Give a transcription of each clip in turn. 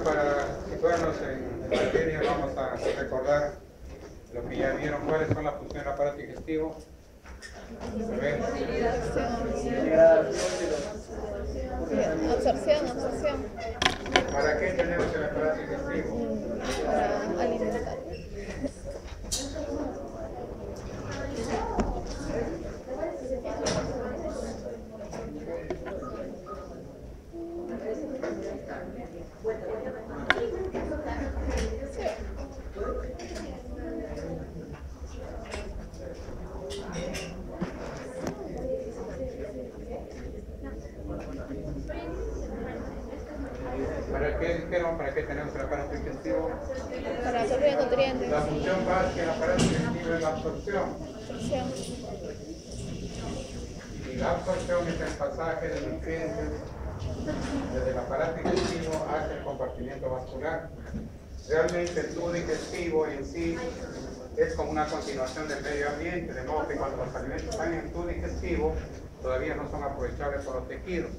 para situarnos en materia, vamos a recordar lo que ya vieron, cuáles son las funciones del aparato digestivo. Absorción. ¿Para qué tenemos el aparato digestivo? Para alimentar. ¿Para qué tenemos el aparato digestivo? Para absorber nutrientes. La función básica del aparato digestivo es la absorción. Y la absorción es el pasaje de nutrientes desde el aparato digestivo hacia el compartimiento vascular. Realmente el tubo digestivo en sí es como una continuación del medio ambiente, de modo que cuando los alimentos están en el tubo digestivo todavía no son aprovechables por los tejidos,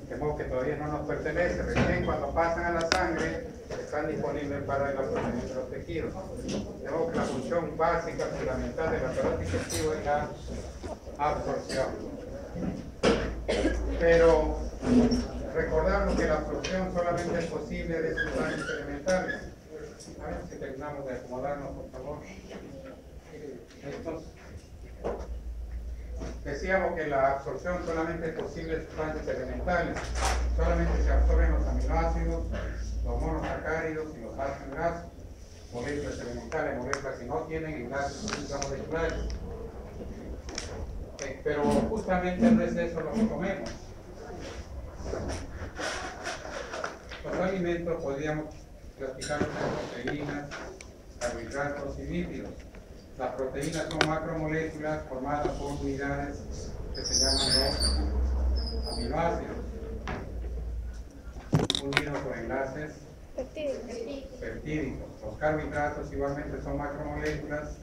de modo que todavía no nos pertenece. Recién cuando pasan a la sangre están disponibles para el absorbimiento de los tejidos, de modo que la función básica, fundamental del aparato digestivo es la absorción. Pero recordamos que la absorción solamente es posible de sustancias elementales. A ver si terminamos de acomodarnos, por favor. Decíamos que la absorción solamente es posible de sustancias elementales. Solamente se absorben los aminoácidos, los monosacáridos y los ácidos grasos. Moléculas elementales, moléculas que no tienen enlaces intramoleculares. Pero justamente no es eso lo que comemos. Los alimentos podríamos clasificarlos en proteínas, carbohidratos y lípidos. Las proteínas son macromoléculas formadas por unidades que se llaman los aminoácidos, unidos por enlaces peptídicos. Los carbohidratos igualmente son macromoléculas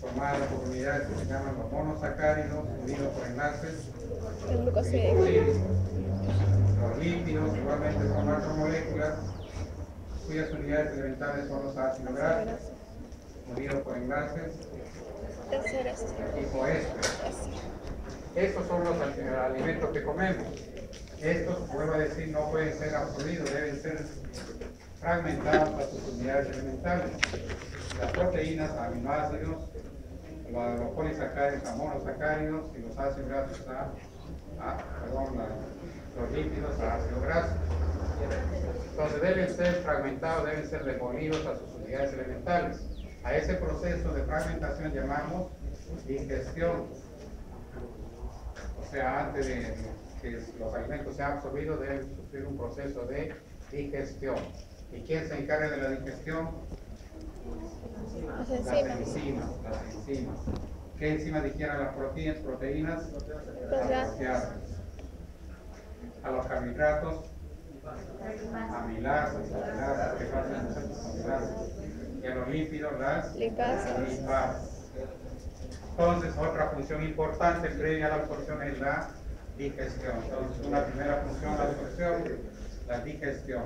formadas por unidades que se llaman los monosacáridos, unidos por enlaces glucosídicos. Los lípidos igualmente son macromoléculas cuyas unidades elementales son los ácidos grasos, unidos por enlaces tipo éster. Estos son los alimentos que comemos. Estos, vuelvo a decir, no pueden ser absorbidos, deben ser fragmentados a sus unidades elementales. Las proteínas, aminoácidos, los polisacáridos, los monosacáridos y los ácidos grasos los lípidos a ácidos grasos. Entonces deben ser fragmentados, deben ser demolidos a sus unidades elementales. A ese proceso de fragmentación llamamos digestión. O sea, antes de que los alimentos sean absorbidos deben sufrir un proceso de digestión. ¿Y quién se encarga de la digestión? Las enzimas. ¿Qué enzimas digieren las proteínas? Asociadas. A los carbohidratos, amilasas, y a los lípidos, las lipasas. Entonces, otra función importante previa a la absorción es la digestión. Entonces, una primera función de la absorción, la digestión.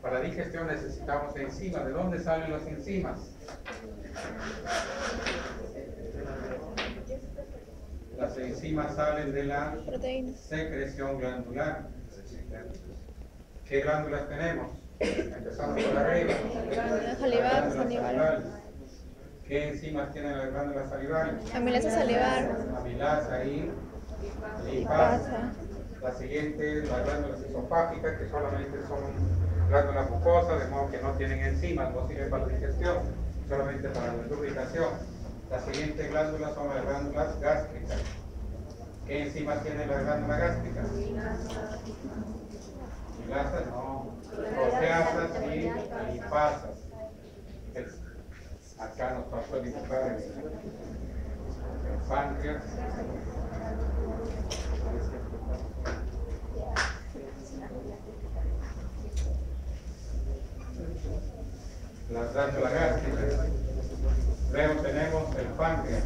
Para la digestión necesitamos enzimas. ¿De dónde salen las enzimas? Las enzimas salen de la secreción glandular. ¿Qué glándulas tenemos? Empezamos por arriba. Salivales. ¿Qué enzimas tienen las glándulas salivales? Amilasa salivar. Amilasa y lipasa. La siguiente es las glándulas esofágicas, que solamente son glándulas mucosas, de modo que no tienen enzimas, no sirven para la digestión, solamente para la lubricación. Las siguientes glándulas son las glándulas gástricas. ¿Qué enzimas tienen las glándulas gástricas? Milasas, no. Proteasas y lipasas. Acá nos pasó a dibujar el páncreas. Las glándulas gástricas. Luego tenemos el páncreas.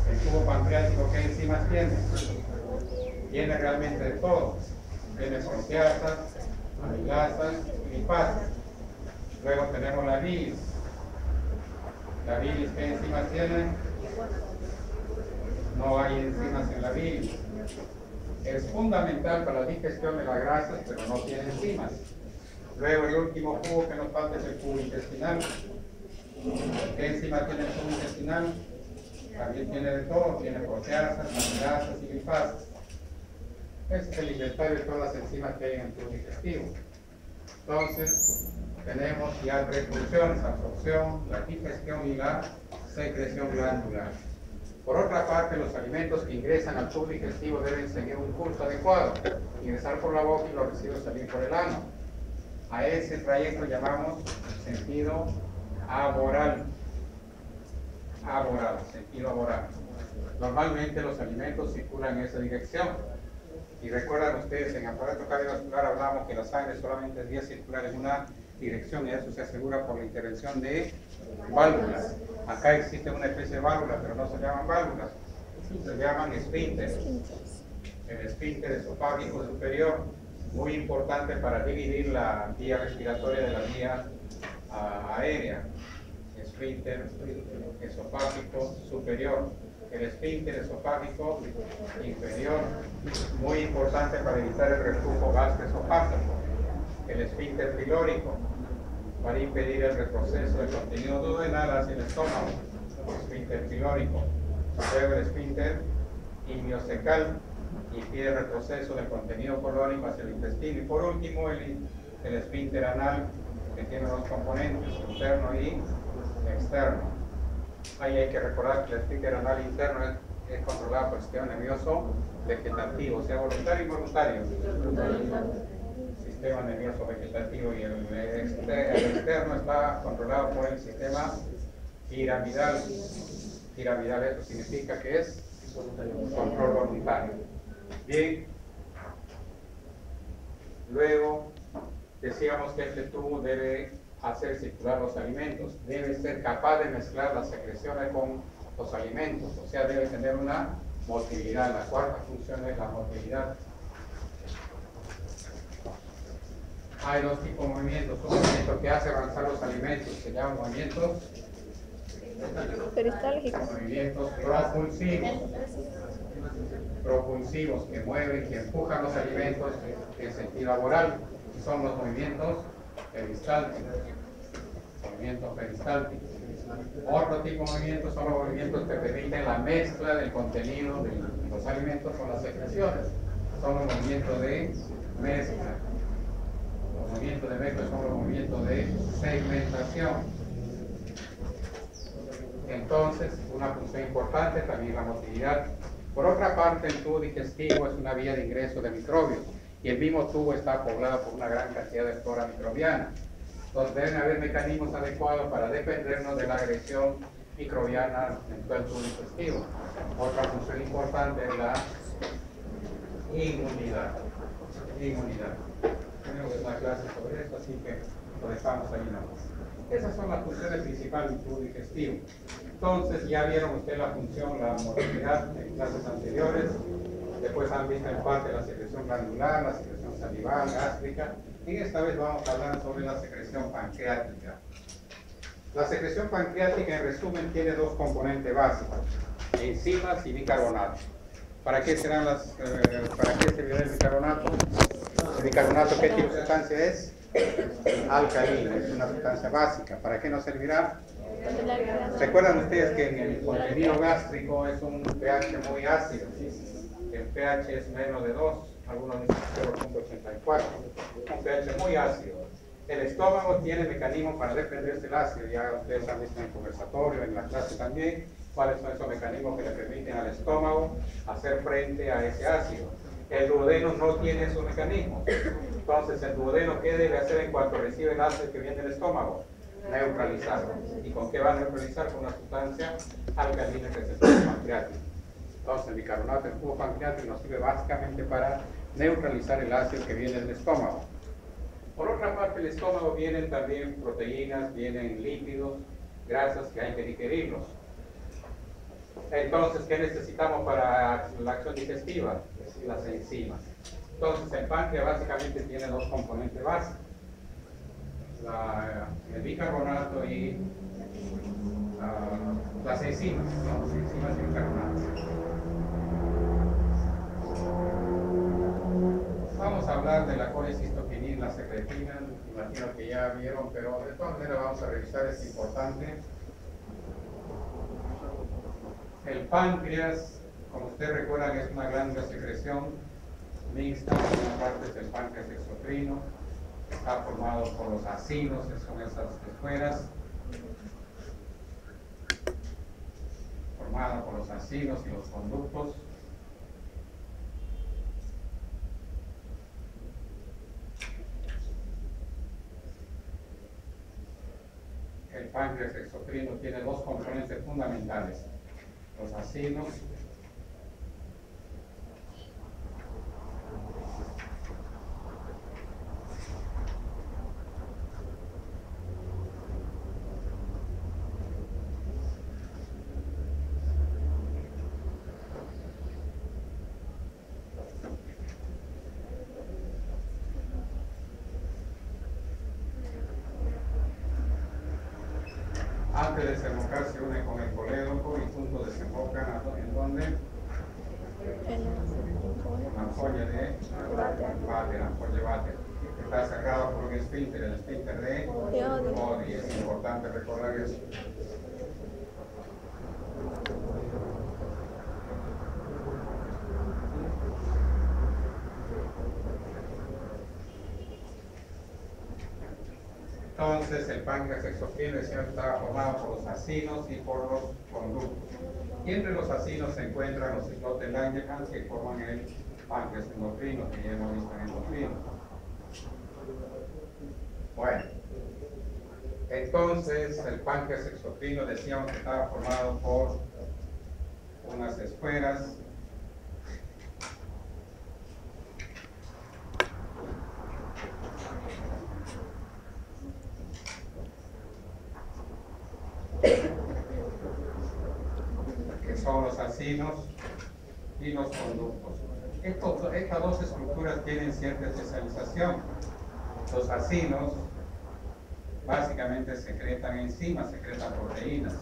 El tubo pancreático, ¿qué enzimas tiene? Tiene realmente de todo. Tiene proteasas, amilasas, lipasas. Luego tenemos la bilis. La bilis, ¿qué enzimas tiene? No hay enzimas en la bilis. Es fundamental para la digestión de las grasas, pero no tiene enzimas. Luego el último jugo que nos falta es el jugo intestinal. ¿Qué enzima tiene el jugo intestinal? También tiene de todo, tiene proteasas, amilasas y lipasas. Este es el inventario de todas las enzimas que hay en el tubo digestivo. Entonces, tenemos ya tres funciones: absorción, la digestión y la secreción glandular. Por otra parte, los alimentos que ingresan al tubo digestivo deben seguir un curso adecuado, ingresar por la boca y los residuos salir por el ano. A ese trayecto llamamos sentido aboral. Sentido aboral. Normalmente los alimentos circulan en esa dirección. Y recuerdan ustedes, en aparato cardiovascular hablamos que la sangre solamente debe circular en una dirección, y eso se asegura por la intervención de válvulas. Acá existe una especie de válvula, pero no se llaman válvulas, se llaman esfínteres. El esfínter esofágico superior, muy importante para dividir la vía respiratoria de la vía aérea. Esfínter esofágico superior. El esfínter esofágico inferior, muy importante para evitar el reflujo gastroesofágico. El esfínter pilórico, para impedir el retroceso del contenido duodenal hacia el estómago. Esfínter pilórico. Luego el esfínter iliocecal, impide el retroceso del contenido colónico hacia el intestino. Y por último, el esfínter anal, que tiene dos componentes, interno y externo. Ahí hay que recordar que el esfínter anal interno es controlado por el sistema nervioso vegetativo, sea voluntario y involuntario. Sistema nervioso vegetativo, y el externo está controlado por el sistema piramidal. Piramidal, eso significa que es control voluntario. Bien. Luego decíamos que este tubo debe hacer circular los alimentos, debe ser capaz de mezclar las secreciones con los alimentos, o sea, debe tener una motilidad. La cuarta función es la motilidad. Hay dos tipos de movimientos: un movimiento que hace avanzar los alimentos, se llaman movimientos peristálgicos, movimientos propulsivos, que mueven, que empujan los alimentos en sentido laboral, y son los movimientos peristálticos. Otro tipo de movimientos son los movimientos que permiten la mezcla del contenido de los alimentos con las secreciones. Son los movimientos de mezcla. Los movimientos de mezcla son los movimientos de segmentación. Entonces, una función importante también la motilidad. Por otra parte, el tubo digestivo es una vía de ingreso de microbios, y el mismo tubo está poblado por una gran cantidad de flora microbiana. Entonces deben haber mecanismos adecuados para defendernos de la agresión microbiana en todo el tubo digestivo. Otra función importante es la inmunidad. Tenemos una clase sobre esto, así que lo dejamos ahí nomás. Esas son las funciones principales del tubo digestivo. Entonces ya vieron ustedes la función, la motilidad en clases anteriores. Después han visto en parte la secreción glandular, la secreción salival, gástrica. Y esta vez vamos a hablar sobre la secreción pancreática. La secreción pancreática, en resumen, tiene dos componentes básicos: enzimas y bicarbonato. ¿Para qué servirá el bicarbonato? El bicarbonato, ¿qué tipo de sustancia es? Alcalina, es una sustancia básica. ¿Para qué nos servirá? ¿Recuerdan ustedes que en el contenido gástrico es un pH muy ácido? El pH es menos de 2, algunos dicen 0.84, un pH muy ácido. El estómago tiene mecanismos para defenderse del ácido, ya ustedes han visto en el conversatorio, en la clase también, cuáles son esos mecanismos que le permiten al estómago hacer frente a ese ácido. El duodeno no tiene esos mecanismos. Entonces, el duodeno, ¿qué debe hacer en cuanto recibe el ácido que viene del estómago? Neutralizarlo. ¿Y con qué va a neutralizar? Con una sustancia alcalina que es el jugo pancreático. Entonces, el bicarbonato, el jugo pancreático, nos sirve básicamente para neutralizar el ácido que viene del estómago. Por otra parte, el estómago vienen también proteínas, vienen lípidos, grasas que hay que digerirlos. Entonces, ¿qué necesitamos para la acción digestiva? Las enzimas. Entonces, el páncreas básicamente tiene dos componentes básicos. El bicarbonato y las enzimas, ¿no? Las enzimas y bicarbonato. Vamos a hablar de la colecistoquinina, la secretina, imagino que ya vieron, pero de todas maneras vamos a revisar, es importante. El páncreas, como ustedes recuerdan, es una glándula de secreción mixta, una parte es el páncreas exocrino, está formado por los acinos, que son esas esferas, formado por los acinos y los conductos. El páncreas exocrino tiene dos componentes fundamentales, los acinos antes de desembocar se une con el colédoco y juntos desembocan en donde la ampolla de váter, la ampolla de váter. Está sacado por un esfínter, el esfínter de Oddi. Es importante recordar eso. Entonces, el páncreas exocrino estaba formado por los acinos y por los conductos. Y entre los acinos se encuentran los islotes Langerhans que forman el páncreas endocrino, que ya hemos visto en endocrino. Bueno, entonces el páncreas exocrino decíamos que estaba formado por unas esferas que son los acinos y los conductos. Estas dos estructuras tienen cierta especialización. Los acinos básicamente secretan enzimas, secretan proteínas.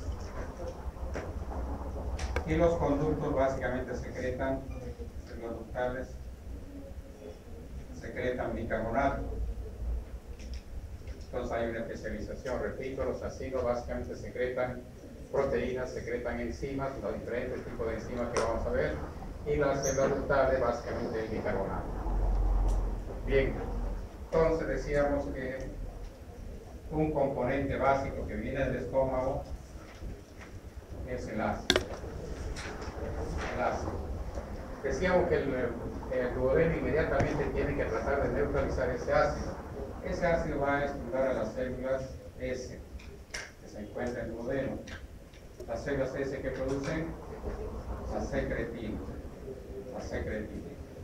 Y los conductos básicamente secretan, los ductales, secretan bicarbonato. Entonces hay una especialización. Repito, los acinos básicamente secretan proteínas, secretan enzimas, los diferentes tipos de enzimas que vamos a ver, y las células ductales básicamente el bicarbonato. Bien, entonces decíamos que un componente básico que viene del estómago es el ácido. El ácido. Decíamos que el duodeno inmediatamente tiene que tratar de neutralizar ese ácido. Ese ácido va a estimular a las células S que se encuentran en el duodeno. Las células S que producen la secretina.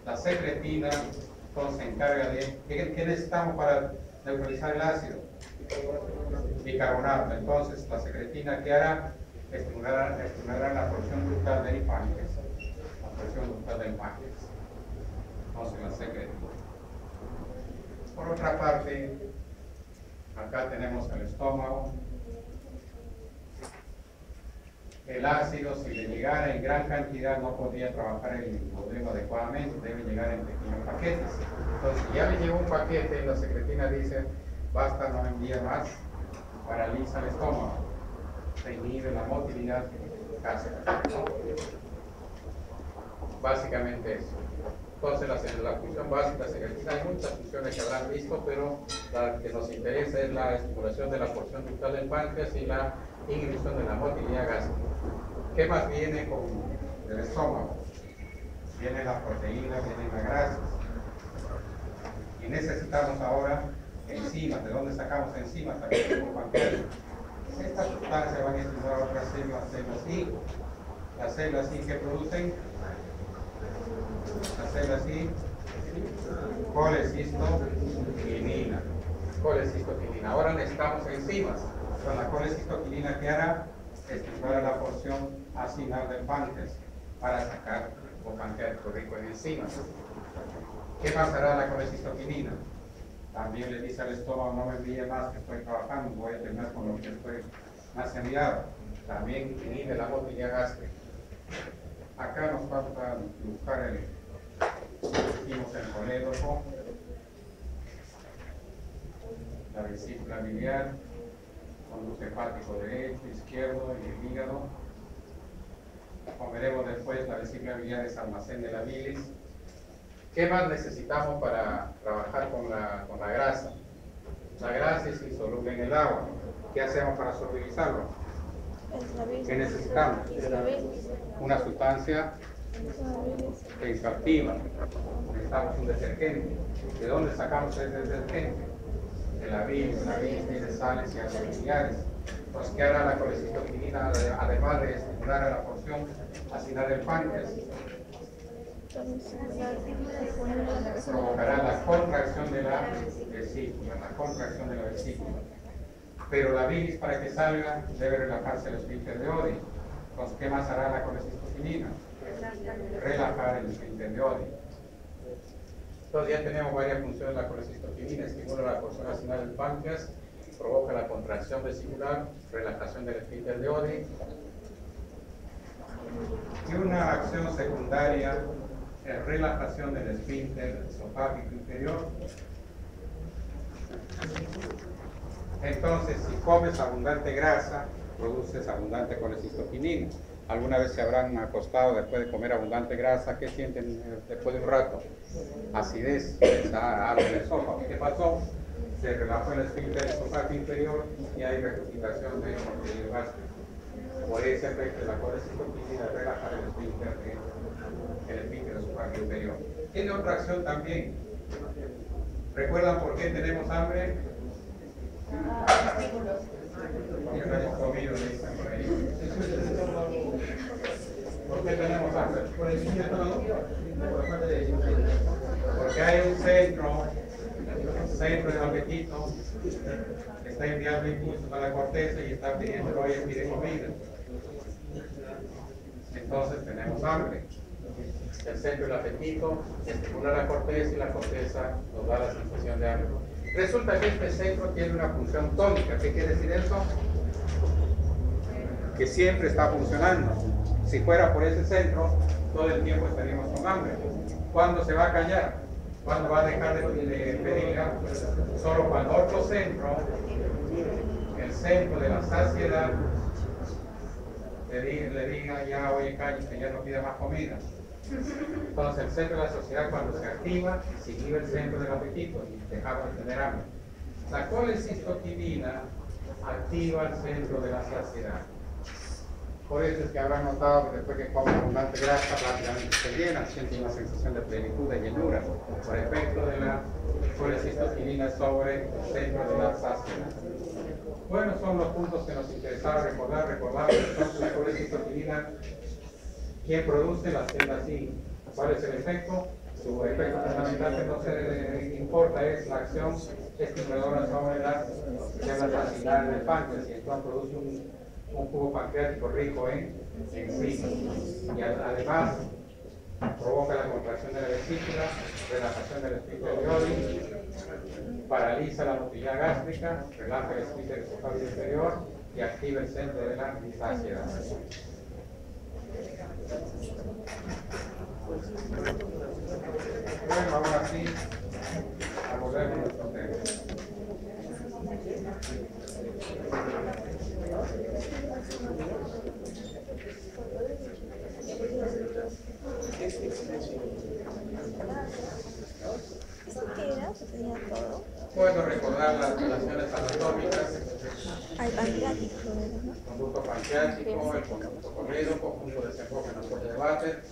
La secretina entonces se encarga de ¿qué necesitamos para neutralizar el ácido? Bicarbonato. Entonces la secretina ¿qué hará? Estimulará la porción ductal del páncreas. La porción ductal del páncreas. Entonces la secretina. Por otra parte, acá tenemos el estómago. El ácido, si le llegara en gran cantidad, no podría trabajar el duodeno adecuadamente, debe llegar en pequeños paquetes. Entonces, si ya le llegó un paquete, la secretina dice, basta, no envía más, paraliza el estómago, se inhibe la motilidad gástrica. Básicamente eso. Entonces, la función básica de la secretina, hay muchas funciones que habrán visto, pero la que nos interesa es la estimulación de la porción ductal del páncreas y la inhibición de la motilidad gástrica. ¿Qué más viene con el estómago? Viene la proteína, vienen las grasas. Y necesitamos ahora enzimas. ¿De dónde sacamos enzimas? También tenemos páncreas. Estas sustancias van a estimular otras células I. Las células I que producen, las células I, colecistoquinina. Ahora necesitamos enzimas. Con la colecistoquinina que hará estimular la porción acinar del páncreas para sacar un pancreático rico en enzimas. ¿Qué más hará la colecistoquinina? También le dice al estómago, no me envíe más, que estoy trabajando, voy a terminar con lo que estoy más enviado. También inhibe la motilidad gástrica. Acá nos falta buscar dijimos el colédoco, la vesícula biliar, conducto hepático derecho, izquierdo y el hígado. Como veremos después, la vesícula biliar es almacén de la bilis. ¿Qué más necesitamos para trabajar con la grasa? La grasa es insoluble en el agua. ¿Qué hacemos para solubilizarlo? ¿Qué necesitamos? Una sustancia tensioactiva. Necesitamos un detergente. ¿De dónde sacamos el detergente? De la bilis tiene sales y ácidos biliares. Entonces, ¿qué hará la colecistoquinina además de estimular a la porción acinar del páncreas? Provocará la contracción de la vesícula, pero la bilis, para que salga, debe relajarse el esfínter de Oddi. Entonces, ¿qué más hará la colecistoquinina? Relajar el esfínter de Oddi. Entonces ya tenemos varias funciones de la colecistoquinina: estimula la porción acinar del páncreas, provoca la contracción vesicular, relajación del esfínter de Oddi, y una acción secundaria es relajación del esfínter esofágico inferior. Entonces, si comes abundante grasa, produces abundante colecistoquinina. ¿Alguna vez se habrán acostado después de comer abundante grasa? ¿Qué sienten después de un rato? Acidez, está algo en el esófago. ¿Qué pasó? Se relajó el esfínter esofágico inferior y hay regurgitación de contenido gástrico. Por ese efecto de la colecistoquinina relajar el esfínter esofágico inferior. Tiene otra acción también. ¿Recuerdan por qué tenemos hambre? Y no hemos comido, dicen por ahí. ¿Por qué tenemos hambre? Porque hay un centro del apetito que está enviando impulsos a la corteza y está pidiendo, oye, pide comida. Entonces tenemos hambre. El centro del apetito estimula la corteza y la corteza nos da la sensación de hambre. Resulta que este centro tiene una función tónica. ¿Qué quiere decir eso? Que siempre está funcionando. Si fuera por ese centro, todo el tiempo estaríamos con hambre. ¿Cuándo se va a callar? ¿Cuándo va a dejar de pedir hambre? Solo cuando otro centro, el centro de la saciedad, le diga ya, oye, cállate, ya no pida más comida. Entonces el centro de la saciedad, cuando se activa, se inhibe el centro del apetito y dejamos de tener hambre. La colecistoquinina activa el centro de la saciedad. Por eso es que habrán notado que después que comen abundante grasa rápidamente se llenan, sienten una sensación de plenitud, de llenura, por efecto de la colecistoquinina sobre el centro de la saciedad. Bueno, son los puntos que nos interesaba recordar. Entonces la colecistoquinina, ¿quién produce? Las células I. ¿Cuál es el efecto? Su efecto fundamental que no se importa es la acción estimuladora sobre las células acinales del páncreas, y entonces produce un jugo pancreático rico en enzimas. Y además provoca la contracción de la vesícula, relajación del esfínter de Oddi, paraliza la motilidad gástrica, relaja el esfínter esofágico inferior y activa el centro de la saciedad. Bueno, ahora sí, abordemos nuestro tema. Puedo recordar las relaciones anatómicas. Conducto pancreático, el conducto colédoco, punto de desemboque en la folla de Barrett,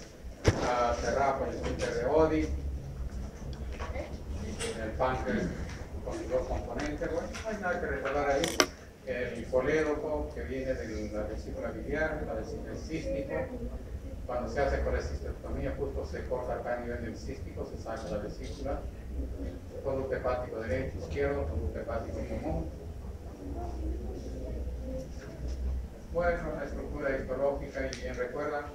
cerrado por el esfínter de Oddi, el páncreas con sus dos componentes. Bueno, no hay nada que recordar ahí. El colédoco, que viene de la vesícula biliar, el cístico. Cuando se hace colecistectomía, justo se corta acá a nivel del cístico, se saca la vesícula. Conducto hepático derecho, izquierdo, conducto hepático común. Bueno, la estructura histológica, y bien recuerdan.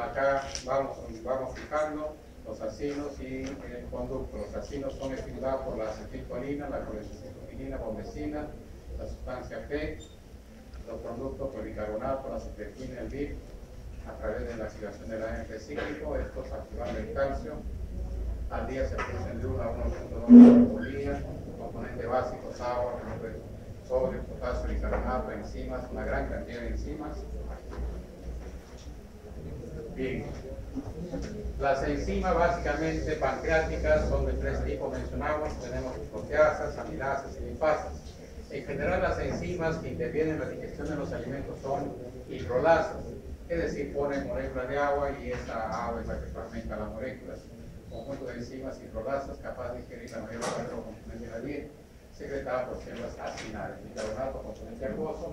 Acá vamos fijando los acinos y el conducto. Los acinos son estimulados por la acetilcolina, la colecistofilina, bombecina, la sustancia P, los conductos por bicarbonato, la cicletina, el BIP, a través de la activación del AMP cíclico. Estos activan el calcio. Al día se producen de 1 a 1.2 por día, componentes básicos, agua, sodio, potasio, bicarbonato, enzimas, una gran cantidad de enzimas. Bien, las enzimas básicamente pancreáticas son de 3 tipos mencionados. Tenemos proteasas, amilasas y linfasas. En general, las enzimas que intervienen en la digestión de los alimentos son hidrolasas, es decir, ponen moléculas de agua y esa agua es la que fragmenta las moléculas. Conjunto de enzimas hidrolasas capaz de ingerir la mayor parte de los componentes de la dieta, secretada por células acinares. Bicarbonato, componente acuoso,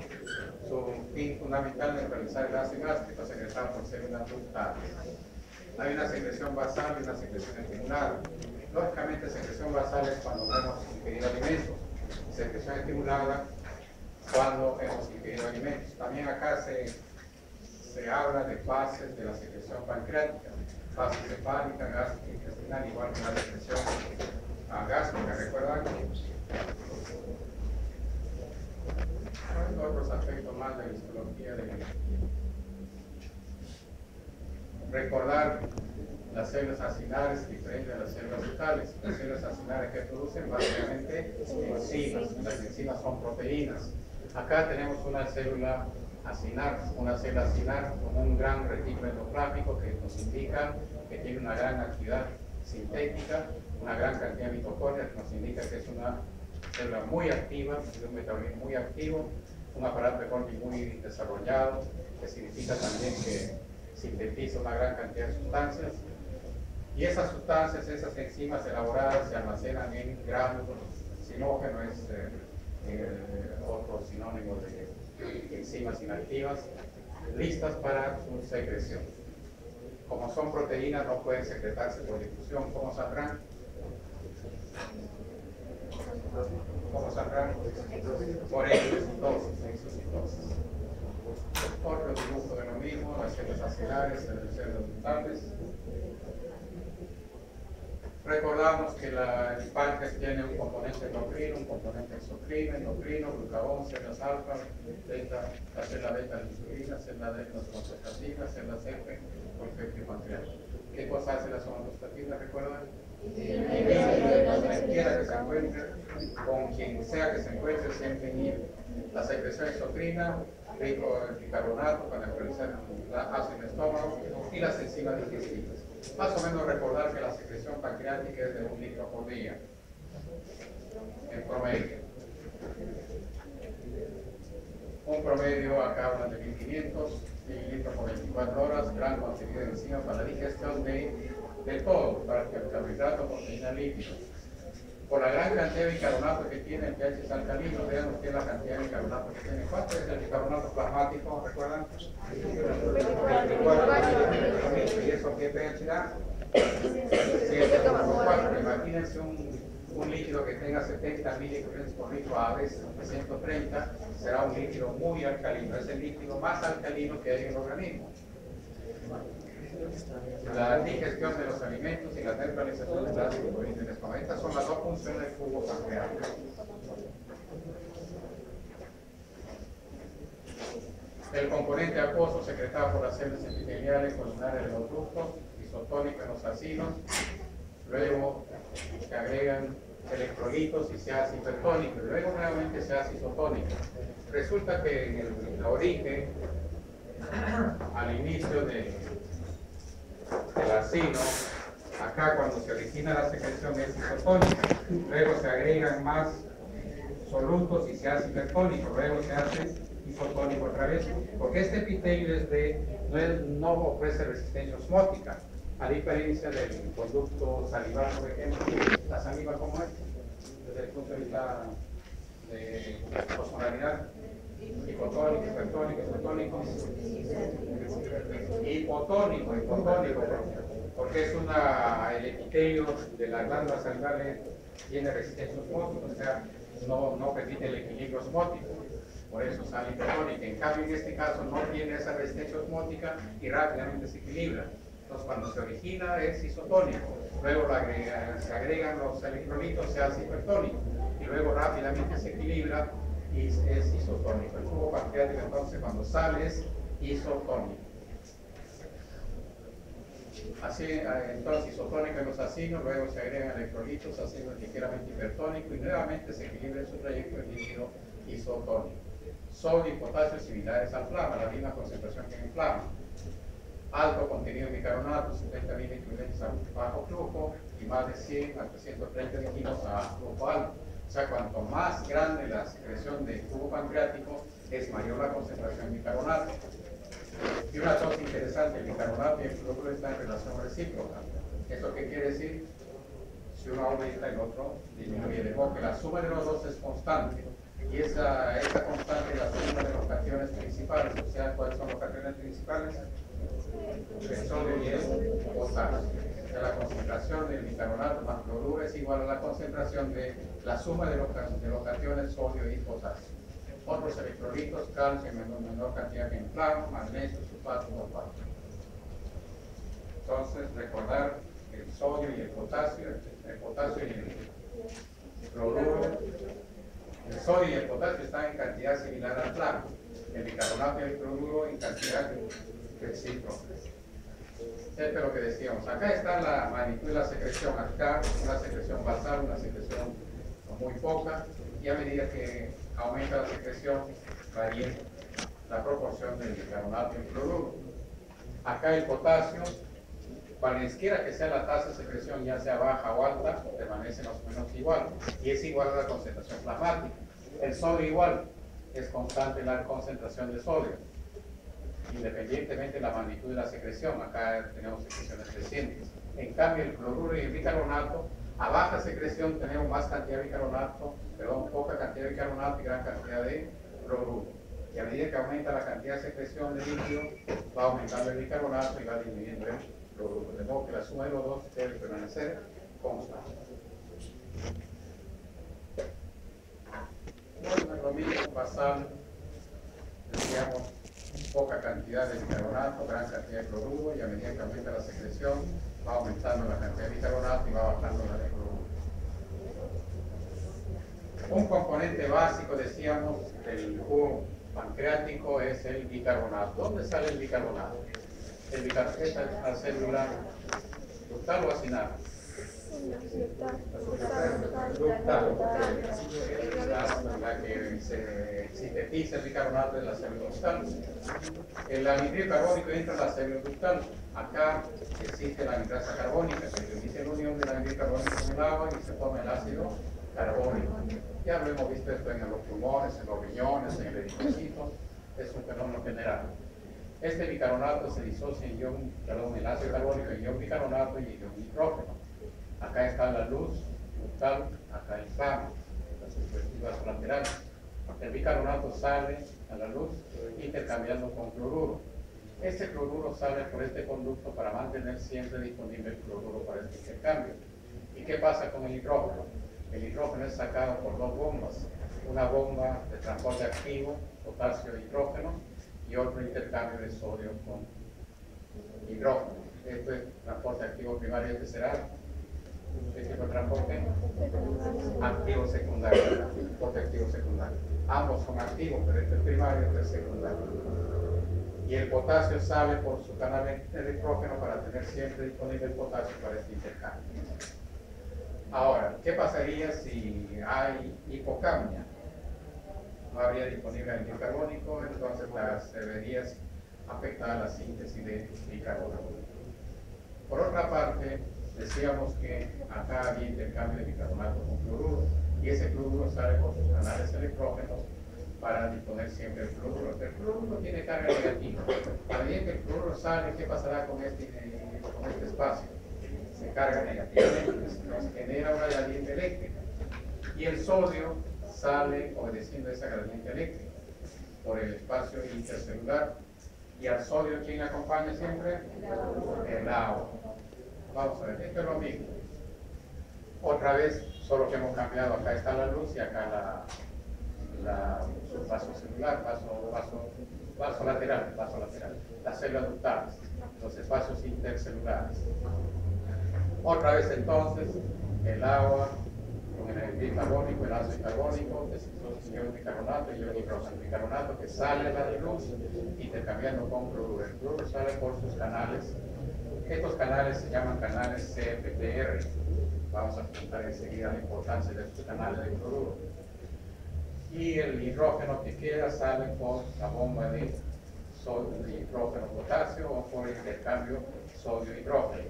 su fin fundamental es realizar el ácido gástrico secretado por células ductales. Hay una secreción basal y una secreción estimulada. Lógicamente, secreción basal es cuando no hemos ingerido alimentos, secreción estimulada cuando hemos ingerido alimentos. También acá se habla de fases de la secreción pancreática, fase cefálica, gástrica, intestinal, igual que la secreción gástrica, ¿recuerdan? Otros aspectos más de la histología de recordar las células acinares diferentes de las células ductales. Las células acinares que producen básicamente enzimas. Las enzimas son proteínas. Acá tenemos una célula acinar con un gran retículo endoplasmático que nos indica que tiene una gran actividad sintética, una gran cantidad de mitocondrias, que nos indica que es una célula muy activa, de un metabolismo muy activo, un aparato de Golgi muy desarrollado, que significa también que sintetiza una gran cantidad de sustancias, y esas sustancias, esas enzimas elaboradas se almacenan en gránulos. Sinógeno es otro sinónimo de enzimas inactivas, listas para su secreción. Como son proteínas, no pueden secretarse por difusión. ¿Cómo saldrán? ¿Cómo saldrán? Por exocitosis. Otro dibujo de lo mismo, las células acinares, las células ductales. Recordamos que el páncreas tiene un componente endocrino, un componente endocrino, glucagón, células alfa, beta, la célula beta de la insulina, célula D de las somatostatina, célula F, polifacto pancreático. ¿Qué cosa hace la somatostatina? ¿Recuerdan? Cualquiera que se encuentre, con quien sea que se encuentre, siempre inhibe la secreción exocrina, rico en bicarbonato para neutralizar el ácido en el estómago, y las enzimas digestivas. Más o menos recordar que la secreción pancreática es de 1 litro por día, en promedio. Un promedio acá hablan de 1500 mililitros por 24 horas, gran contenido de enzimas para la digestión de todo, para el carbohidrato, proteína, lípidos. Por la gran cantidad de bicarbonato que tiene, el pH es alcalino, vean ustedes la cantidad de bicarbonato que tiene. ¿Cuánto es el bicarbonato plasmático? ¿Recuerdan? 24. ¿Y eso qué pH da? 7,4. Imagínense un líquido que tenga 70 miligramos por litro, a veces 130, será un líquido muy alcalino. Es el líquido más alcalino que hay en el organismo. La digestión de los alimentos y la neutralización del ácido en el estómago. Estas son las dos funciones del jugo pancreático. El componente acuoso secretado por las células epiteliales columnares del ducto, isotónico en los acinos. Luego se agregan electrolitos y se hace hipertónico. Luego nuevamente se hace isotónico. Resulta que en el origen, al inicio del acino, acá cuando se origina la secreción es isotónica, luego se agregan más solutos y se hace hipertónico, luego se hace isotónico otra vez, porque este epitelio no ofrece resistencia osmótica, a diferencia del conducto salivar, por ejemplo. La saliva, ¿cómo es? Desde el punto de vista de osmolaridad. Hipotónico, hipertónico, isotónico, hipotónico, porque es el epitelio de la glándula salivar tiene resistencia osmótica, o sea, no permite el equilibrio osmótico. por eso sale hipertónica. En cambio, en este caso no tiene esa resistencia osmótica y rápidamente se equilibra. Entonces, cuando se origina es isotónico, luego se agregan los electrolitos, se hace hipertónico y luego rápidamente se equilibra y es isotónico. El flujo pancreático, entonces, cuando sale es isotónico. Así, entonces isotónico en los ácidos, luego se agregan electrolitos, ácido ligeramente hipertónico y nuevamente se equilibra en su trayecto el líquido isotónico. Sodio y potasio similares al plasma, la misma concentración que en el plasma. Alto contenido de bicarbonato, 70 miliequivalentes a bajo flujo y más de 100 a 330 dijimos a flujo alto. O sea, cuanto más grande la secreción del tubo pancreático, es mayor la concentración de bicarbonato. Y una cosa interesante, el bicarbonato y el fluoruro están en relación recíproca. ¿Eso qué quiere decir? Si uno aumenta, el otro disminuye, de modo que la suma de los dos es constante. Y esa constante es la suma de los cationes principales. O sea, ¿cuáles son los cationes principales? El sodio y el potasio. O sea, la concentración del bicarbonato más fluoruro es igual a la concentración de la suma de los cationes sodio y potasio. Otros electrolitos, calcio en menor cantidad que en plasma, magnesio, sulfato, fosfato. Entonces, recordar el sodio y el potasio y el fluoruro. El sodio y el potasio están en cantidad similar al plasma. El bicarbonato y el fluoruro en cantidad recíproca. Esto es lo que decíamos. Acá está la magnitud de la secreción. Acá una secreción basal, una secreción muy poca. Y a medida que aumenta la secreción, varía la proporción del bicarbonato y el fluoruro. Acá el potasio, cualesquiera que sea la tasa de secreción, ya sea baja o alta, permanece más o menos igual. Y es igual a la concentración plasmática. El sodio igual, es constante la concentración de sodio, independientemente de la magnitud de la secreción. Acá tenemos secreciones crecientes. En cambio, el cloruro y el bicarbonato, a baja secreción tenemos más cantidad de bicarbonato, poca cantidad de bicarbonato y gran cantidad de cloruro. Y a medida que aumenta la cantidad de secreción de líquido, va aumentando el bicarbonato y va disminuyendo el cloruro. De modo que la suma de los dos debe permanecer constante. Bueno, lo mismo basal, decíamos, poca cantidad de bicarbonato, gran cantidad de cloruro, y a medida que aumenta la secreción, va aumentando la cantidad de bicarbonato y va bajando la de cloruro. Un componente básico, decíamos, del jugo pancreático es el bicarbonato. ¿Dónde sale el bicarbonato? El bicarbonato es la célula ductal o acinar. Ductal. La que se sintetiza el bicarbonato de la célula ductal. El anhidrido carbónico entra en la célula ductal. Acá existe la nitrasa carbónica, que permite la unión del anhidrido carbónico con el agua y se forma el ácido carbónico. Ya lo hemos visto esto en los pulmones, en los riñones, en el eritrocito. Es un fenómeno general. Este bicarbonato se disocia en el ácido carbónico en ion bicarbonato y ion nitrógeno. Acá está la luz ductal, acá el plasma, las perspectivas laterales. El bicarbonato sale a la luz intercambiando con cloruro. Este cloruro sale por este conducto para mantener siempre disponible el cloruro para este intercambio. ¿Y qué pasa con el hidrógeno? El hidrógeno es sacado por dos bombas. Una bomba de transporte activo, potasio e hidrógeno, y otro intercambio de sodio con hidrógeno. Este es transporte activo primario. Este será ¿qué tipo de transporte? Activo secundario. Transporte activo secundario. Ambos son activos, pero este es primario, este es secundario. Y el potasio sale por su canal de hidrógeno para tener siempre disponible el potasio para este intercambio. Ahora, ¿qué pasaría si hay hipocamia? No habría disponible el bicarbónico, entonces se vería afectada la síntesis de bicarbonato. Por otra parte, decíamos que acá había intercambio de bicarbonato con cloruro, y ese cloruro sale por sus canales electrógenos para disponer siempre el cloruro. El cloruro tiene carga negativa. A medida que el cloruro sale, ¿qué pasará con este espacio? Se carga negativamente, nos genera una gradiente eléctrica. Y el sodio sale obedeciendo esa gradiente eléctrica por el espacio intercelular. Y al sodio, ¿quién acompaña siempre? El agua. Vamos a ver, esto es lo mismo. Otra vez, solo que hemos cambiado, acá está la luz y acá su vaso celular, vaso lateral, las células ductales, los espacios intercelulares. Otra vez entonces, el agua con el bicarbónico, el ácido carbónico, el bicarbonato y el bicarbonato que sale a la luz intercambiando con cloruro. El cloruro sale por sus canales. Estos canales se llaman canales CFTR. Vamos a preguntar enseguida la importancia de estos canales de cloruro. Y el hidrógeno que queda sale por la bomba de hidrógeno-potasio o por el intercambio sodio-hidrógeno.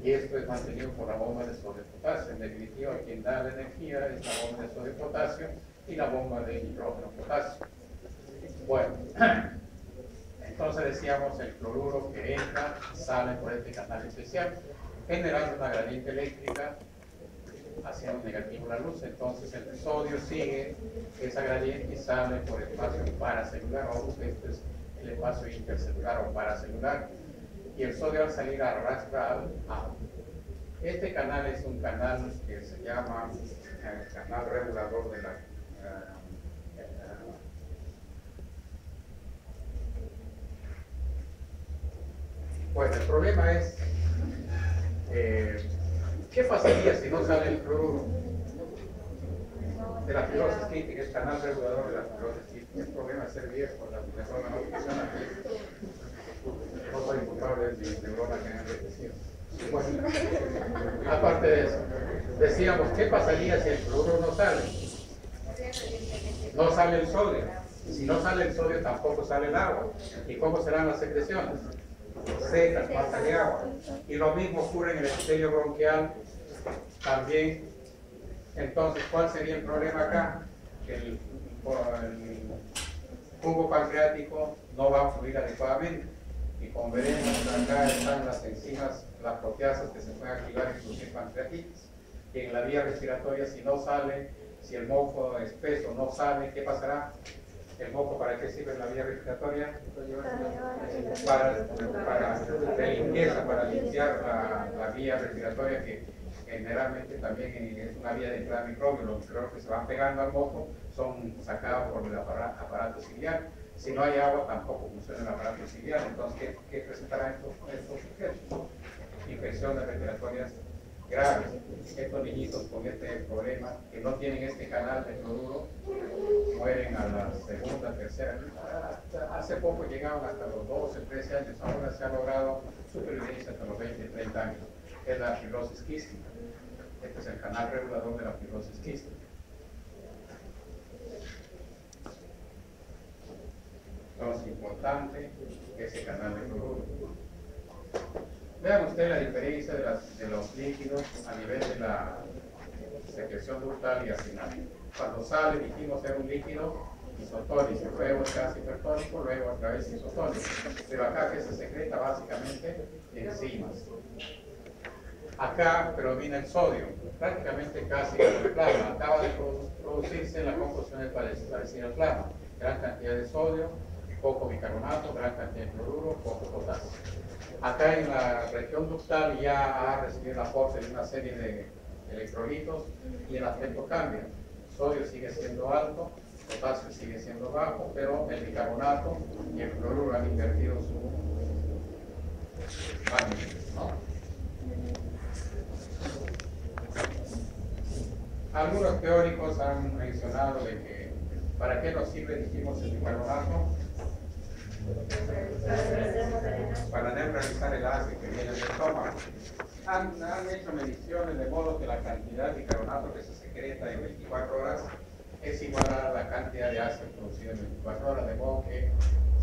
Y esto es mantenido por la bomba de sodio-potasio. En definitiva, quien da la energía es la bomba de sodio-potasio y la bomba de hidrógeno-potasio. Bueno, entonces decíamos el cloruro que entra sale por este canal especial, generando una gradiente eléctrica haciendo negativo la luz. Entonces el sodio sigue esa gradiente y sale por el espacio paracelular. Vamos, este es el espacio intercelular o paracelular. Y el sodio al salir arrastra al agua. Este canal es un canal que se llama el canal regulador de la bueno, el problema es ¿qué pasaría si no sale el cloruro de la fibrosis quística? Es canal regulador de la fibrosis quística. El problema es ser viejo, la neurona no funciona bien. No soy culpable de mi neurona que han envejecido. Bueno, aparte de eso, decíamos, ¿qué pasaría si el cloruro no sale? No sale el sodio. Si no sale el sodio, tampoco sale el agua. ¿Y cómo serán las secreciones? Secas, falta de agua. Y lo mismo ocurre en el epitelio bronquial también. Entonces, ¿cuál sería el problema acá? Que el jugo pancreático no va a fluir adecuadamente. Y como veremos, acá están las enzimas, las proteasas que se pueden activar y producir pancreatitis. Y en la vía respiratoria, si no sale, si el moco espeso no sale, ¿qué pasará? ¿El moco para qué sirve en la vía respiratoria? De limpieza, para limpiar la vía respiratoria, que generalmente también es una vía de entrada de microbios. Los microbios que se van pegando al moco son sacados por el aparato ciliar. Si no hay agua, tampoco funciona el aparato ciliar. Entonces, ¿qué presentarán estos sujetos? Infecciones respiratorias graves. Estos niñitos con este problema, que no tienen este canal de cloruro, mueren a la segunda, tercera. Hace poco llegaban hasta los 12, 13 años. Ahora se ha logrado supervivencia hasta los 20, 30 años. Es la fibrosis quística. Este es el canal regulador de la fibrosis quística. Entonces, importante ese canal de cloruro. Vean ustedes la diferencia de los líquidos a nivel de la secreción ductal y asinal. Cuando sale, dijimos era un líquido isotónico, luego se hace hipertónico, luego otra vez isotónico. Pero acá que se secreta básicamente enzimas. Acá predomina el sodio, prácticamente casi como el plasma. Acaba de producirse en la composición del parecido al plasma. Gran cantidad de sodio, poco bicarbonato, gran cantidad de cloruro, poco potasio. Acá en la región ductal ya ha recibido el aporte de una serie de electrolitos y el aspecto cambia. El sodio sigue siendo alto, el potasio sigue siendo bajo, pero el bicarbonato y el cloruro han invertido su ámbito, ¿no? Algunos teóricos han mencionado de que ¿para qué nos sirve, dijimos, el bicarbonato? Para neutralizar el ácido que viene del estómago. Han hecho mediciones de modo que la cantidad de bicarbonato que se secreta en 24 horas es igual a la cantidad de ácido producido en 24 horas, de modo que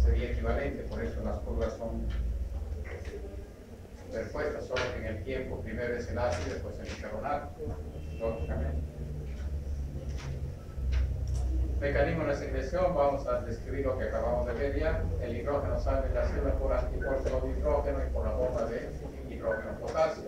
sería equivalente. Por eso las curvas son superpuestas, solo que en el tiempo primero es el ácido y después el bicarbonato, lógicamente. Mecanismo de secreción, vamos a describir lo que acabamos de ver ya. El hidrógeno sale de la célula por anticuerpos de hidrógeno y por la bomba de hidrógeno potasio.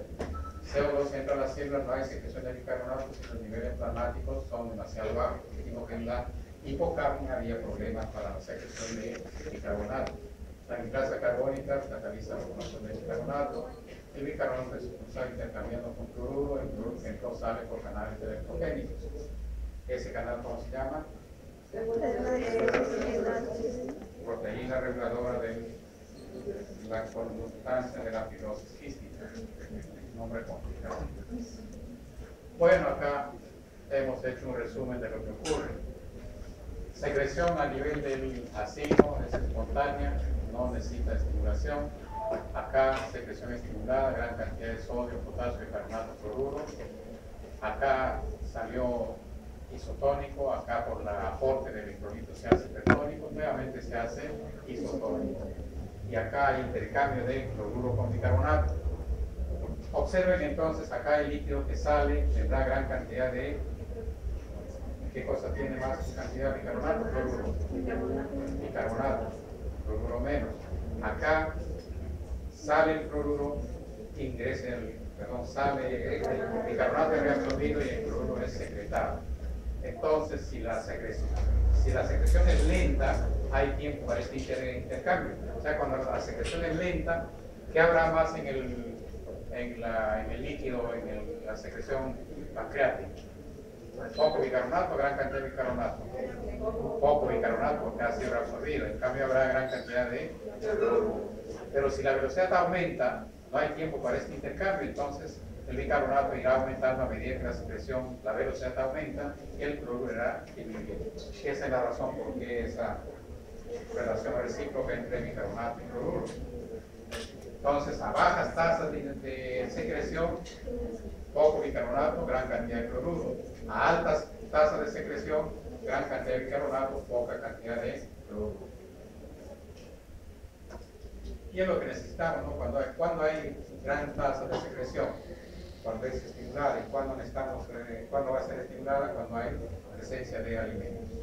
CO2 entra a la célula, no hay secreción de bicarbonato si los niveles plasmáticos son demasiado bajos. Dijimos que en la hipocapnia había problemas para la secreción de bicarbonato. La nitrasa carbónica cataliza la formación de bicarbonato. El bicarbonato es expulsado intercambiando con cloruro. El cloruro que entró sale por canales electrogénicos. Ese canal, ¿cómo se llama? Proteína reguladora de la conductancia de la fibrosis quística. Nombre complicado. Bueno, acá hemos hecho un resumen de lo que ocurre. Secreción a nivel del acino es espontánea, no necesita estimulación. Acá secreción estimulada, gran cantidad de sodio, potasio y carbonato cloruro. Acá salió isotónico, acá por la aporte de electrolitos se hace hipertónico, nuevamente se hace isotónico. Y acá hay intercambio de cloruro con bicarbonato. Observen entonces acá el líquido que sale tendrá gran cantidad de... ¿Qué cosa tiene más cantidad de bicarbonato? Cloruro. Bicarbonato. Cloruro menos. Acá sale el cloruro, sale el bicarbonato es reabsorbido y el cloruro es secretado. Entonces, si la secreción es lenta, hay tiempo para este intercambio. O sea, cuando la secreción es lenta, ¿qué habrá más en el líquido, en la secreción pancreática? Poco bicarbonato, gran cantidad de bicarbonato. Poco bicarbonato porque ha sido reabsorbido. En cambio, habrá gran cantidad de cloruro. Pero si la velocidad aumenta, no hay tiempo para este intercambio, entonces el bicarbonato irá aumentando a medida que la velocidad aumenta y el cloruro irá disminuyendo. Esa es la razón por qué esa relación recíproca entre bicarbonato y cloruro. Entonces, a bajas tasas de secreción, poco bicarbonato, gran cantidad de cloruro. A altas tasas de secreción, gran cantidad de bicarbonato, poca cantidad de cloruro. Y es lo que necesitamos, ¿no? Cuando hay gran tasa de secreción, cuando es estimulada y cuando va a ser estimulada, cuando hay presencia de alimentos.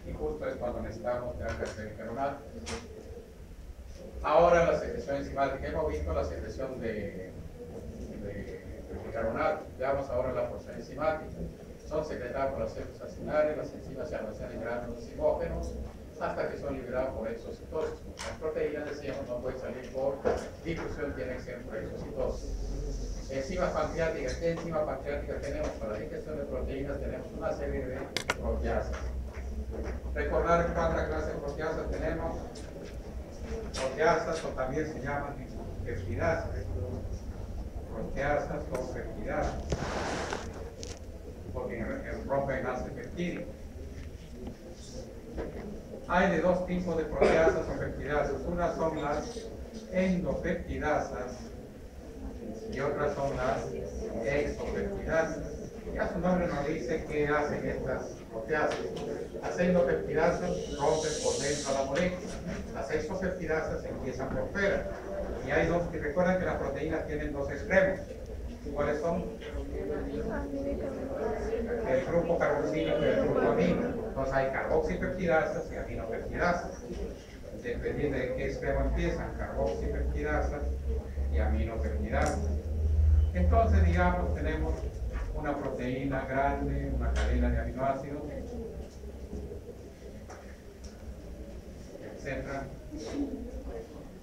Y justo es cuando necesitamos gran cantidad de bicarbonato. Ahora la secreción enzimática, hemos visto la secreción de bicarbonato, veamos ahora la porción enzimática. Son secretadas por las células acinares, las enzimas se almacenan en gránulos zimógenos hasta que son liberados por exocitosis. Las proteínas, decíamos, no pueden salir por difusión, tienen que ser por exocitosis. Enzimas pancreáticas, ¿qué enzima pancreática tenemos? Para la digestión de proteínas tenemos una serie de proteasas. Recordar cuántas clases de proteasas tenemos. Proteasas o también se llaman peptidasas. Proteasas o peptidasas, porque rompen enlace peptídico. Hay de dos tipos de proteasas o peptidasas. Unas son las endopeptidasas y otras son las exopeptidasas. Ya su nombre nos dice qué hacen estas proteasas. Las endopeptidasas rompen por dentro a la molécula. Las exopeptidasas empiezan por fuera. Y hay dos, que recuerdan que las proteínas tienen dos extremos. ¿Cuáles son? El grupo carboxílico y el grupo amino. Entonces hay carboxipeptidasas y aminopeptidasas. Dependiendo de qué extremo empiezan, carboxipeptidasas y aminopeptidasas. Entonces, digamos, tenemos una proteína grande, una cadena de aminoácidos, etc.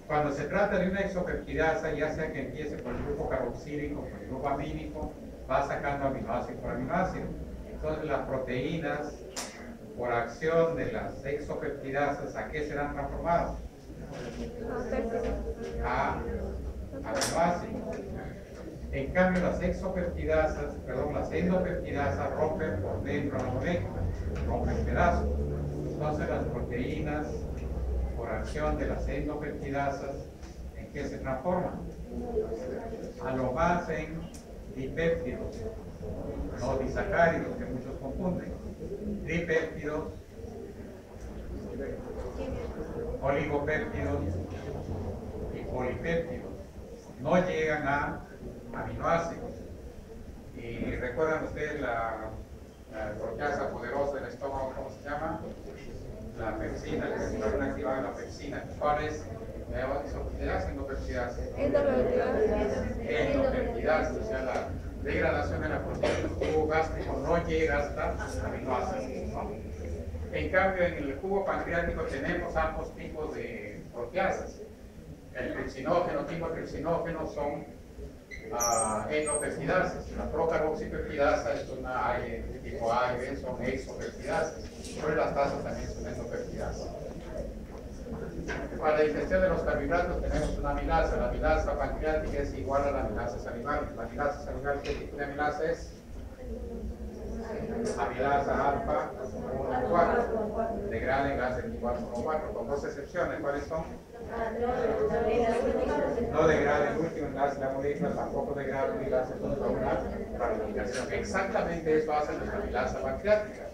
Cuando se trata de una exopeptidasa, ya sea que empiece por el grupo carboxílico o por el grupo amínico, va sacando aminoácido por aminoácido. Entonces las proteínas, por acción de las exopeptidasas, ¿a qué serán transformadas? A aminoácidos. En cambio, las endopeptidasas rompen por dentro de la molécula, rompen pedazos. Entonces las proteínas, por acción de las endopeptidasas, ¿en qué se transforman? A lo más en dipéptidos, no disacáridos, que muchos confunden. Dipéptidos, oligopéptidos y polipéptidos. No llegan a aminoácidos. Y recuerdan ustedes la proteasa poderosa del estómago, ¿cómo se llama? La pepsina, el receptor activado de la pepsina. ¿Cuál es? ¿Endopeptidasa? Endopeptidasa, o sea, la degradación de la proteína del jugo gástrico no llega hasta aminoácidos, ¿no? En cambio, en el jugo pancreático tenemos ambos tipos de proteasas. El tripsinógeno, tipo tripsinógeno, son endopeptidases. La procarboxipeptidasa es una tipo A y B, son exopeptidases, pero las tasas también son endopeptidasas. Para la digestión de los carbohidratos tenemos una amilasa. La amilasa pancreática es igual a la amilasa salival. La amilasa salival, ¿qué tipo de amilasa es? Amilasa alfa 1,4 de grado en gas igual 1,4, con dos excepciones. ¿Cuáles son? No degrada el último enlace de la molécula, tampoco degrada el enlace junto a una ramificación. Exactamente eso hace nuestra amilasa pancreática.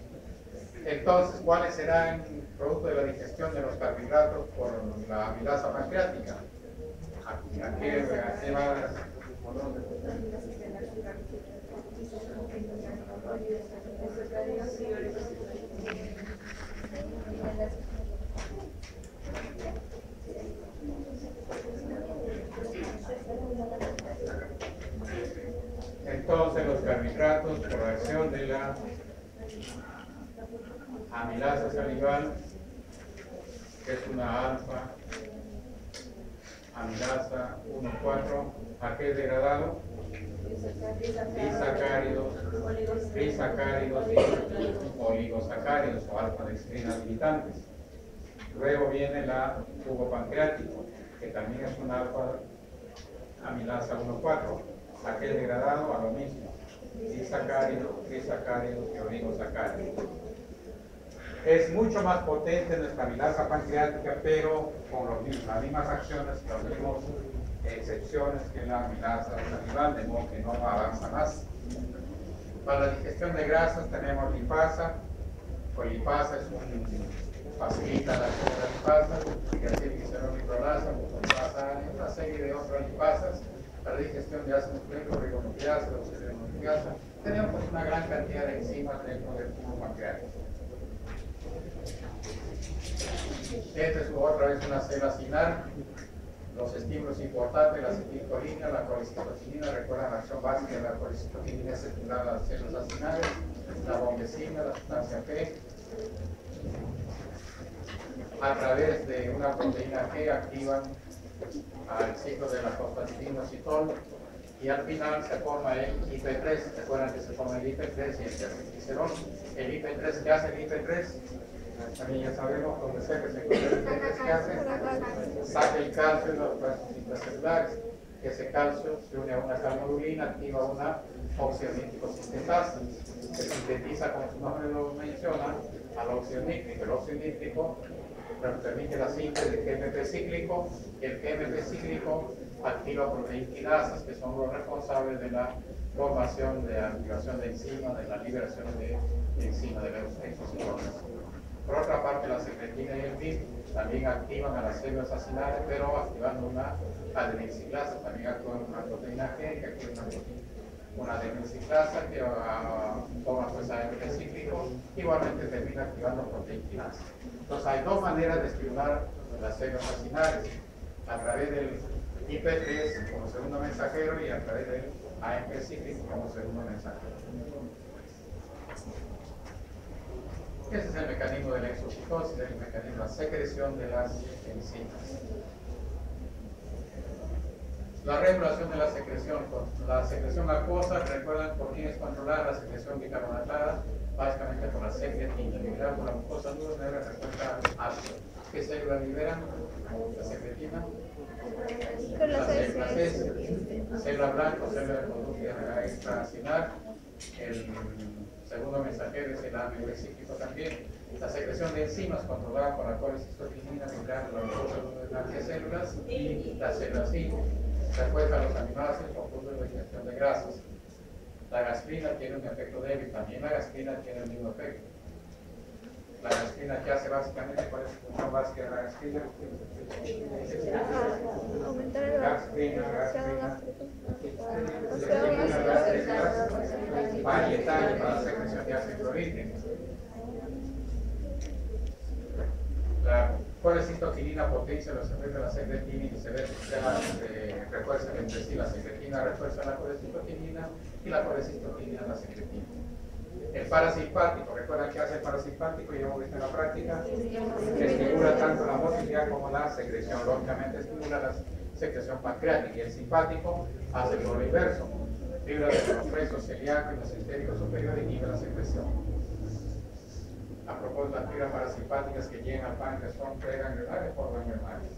Entonces, ¿cuáles serán producto de la digestión de los carbohidratos por la amilasa pancreática? ¿A qué va? Entonces los carbohidratos por acción de la amilasa salival, que es una alfa amilasa 1,4, ¿a qué es degradado? Disacáridos y oligosacáridos o alfa-dextrinas limitantes. Luego viene la jugo pancreático, que también es una alfa amilasa 1,4. ¿A qué es degradado? A lo mismo. Disacáridos, trisacáridos y oligosacáridos. Es mucho más potente nuestra amilasa pancreática, pero con las mismas acciones, las mismas excepciones que la amilasa salival, de modo que no avanza más. Para la digestión de grasas tenemos lipasa. Pues lipasa es facilita la lipasa, que así glicerol nitrolasa, lipasa, una serie de otras lipasas. Para la digestión de ácidos nucleicos, ribonucleasa, oxidribonucleasa. Tenemos pues una gran cantidad de enzimas dentro del tubo pancreático. Esta es otra vez una célula acinar. Los estímulos importantes, la acetilcolina, la colecitocinina, recuerdan la acción básica de la colecitocinina es estimular las células acinares, la bombecina, la sustancia P, a través de una proteína G activan al ciclo de la fosfatidinocitol y al final se forma el IP3. Recuerdan que se forma el IP3 y el glicerol. El IP3, ¿qué hace el IP3? También ya sabemos donde sea que se encuentra el IP3, ¿qué hace? Saca el calcio de los vasos intracelulares. Ese calcio se une a una calmodulina, activa una óxido nítrico sintetasa, que sintetiza, como su nombre lo menciona, al óxido nítrico. El óxido nítrico permite la síntesis del GMP cíclico, y el GMP cíclico activa proteínquinasas, que son los responsables de la formación de activación de enzimas, de la liberación de enzimas de los exocitones. Por otra parte, la secretina y el PIB también activan a las células acinares, pero activando una adenosiclasa, también actúan una proteína G que activa una adenosiclasa que toma pues AMP cíclico, igualmente termina activando proteínquinasa. Entonces hay dos maneras de estimular las células acinares, a través del IP3 como segundo mensajero y a través del AMP cíclico como segundo mensajero. Ese es el mecanismo de la exocitosis, el mecanismo de la secreción de las enzimas. La regulación de la secreción acuosa, recuerdan por quién es controlada la secreción bicarbonatada, básicamente por la secretina, liberada por la mucosa dura, negra respuesta ácida. ¿Qué células liberan la secretina? La célula C, la célula blanca, célula de conducta extracinar. El segundo mensajero es el AMP cíclico también. La secreción de enzimas controlada por la colecistocinina, liberada por la mucosa dura de las células y las células C. Refuerza los aminoácidos por punto de digestión de grasas. La gastrina tiene un efecto débil, también la gastrina tiene el mismo efecto. La gastrina, ¿qué hace básicamente? ¿Cuál es la función básica de la gastrina? Aumentar el gastrina, varietal para la secreción de ácido clorhídrico. La colecitocinina potencia los efectos de la secretina y viceversa. Refuerzan entre sí. La secretina refuerza la colecitocinina y la colecitocinina la secretina. El parasimpático, recuerdan que hace el parasimpático, ya hemos visto en la práctica, estimula tanto la motilidad como la secreción. Lógicamente estimula las secreción pancreática, y el simpático hace todo lo inverso. Fibras de los huesos celíacos y mesentérico superior inhiben la secreción. A propósito, las fibras parasimpáticas que llegan al páncreas son preganglionares o ganglionares.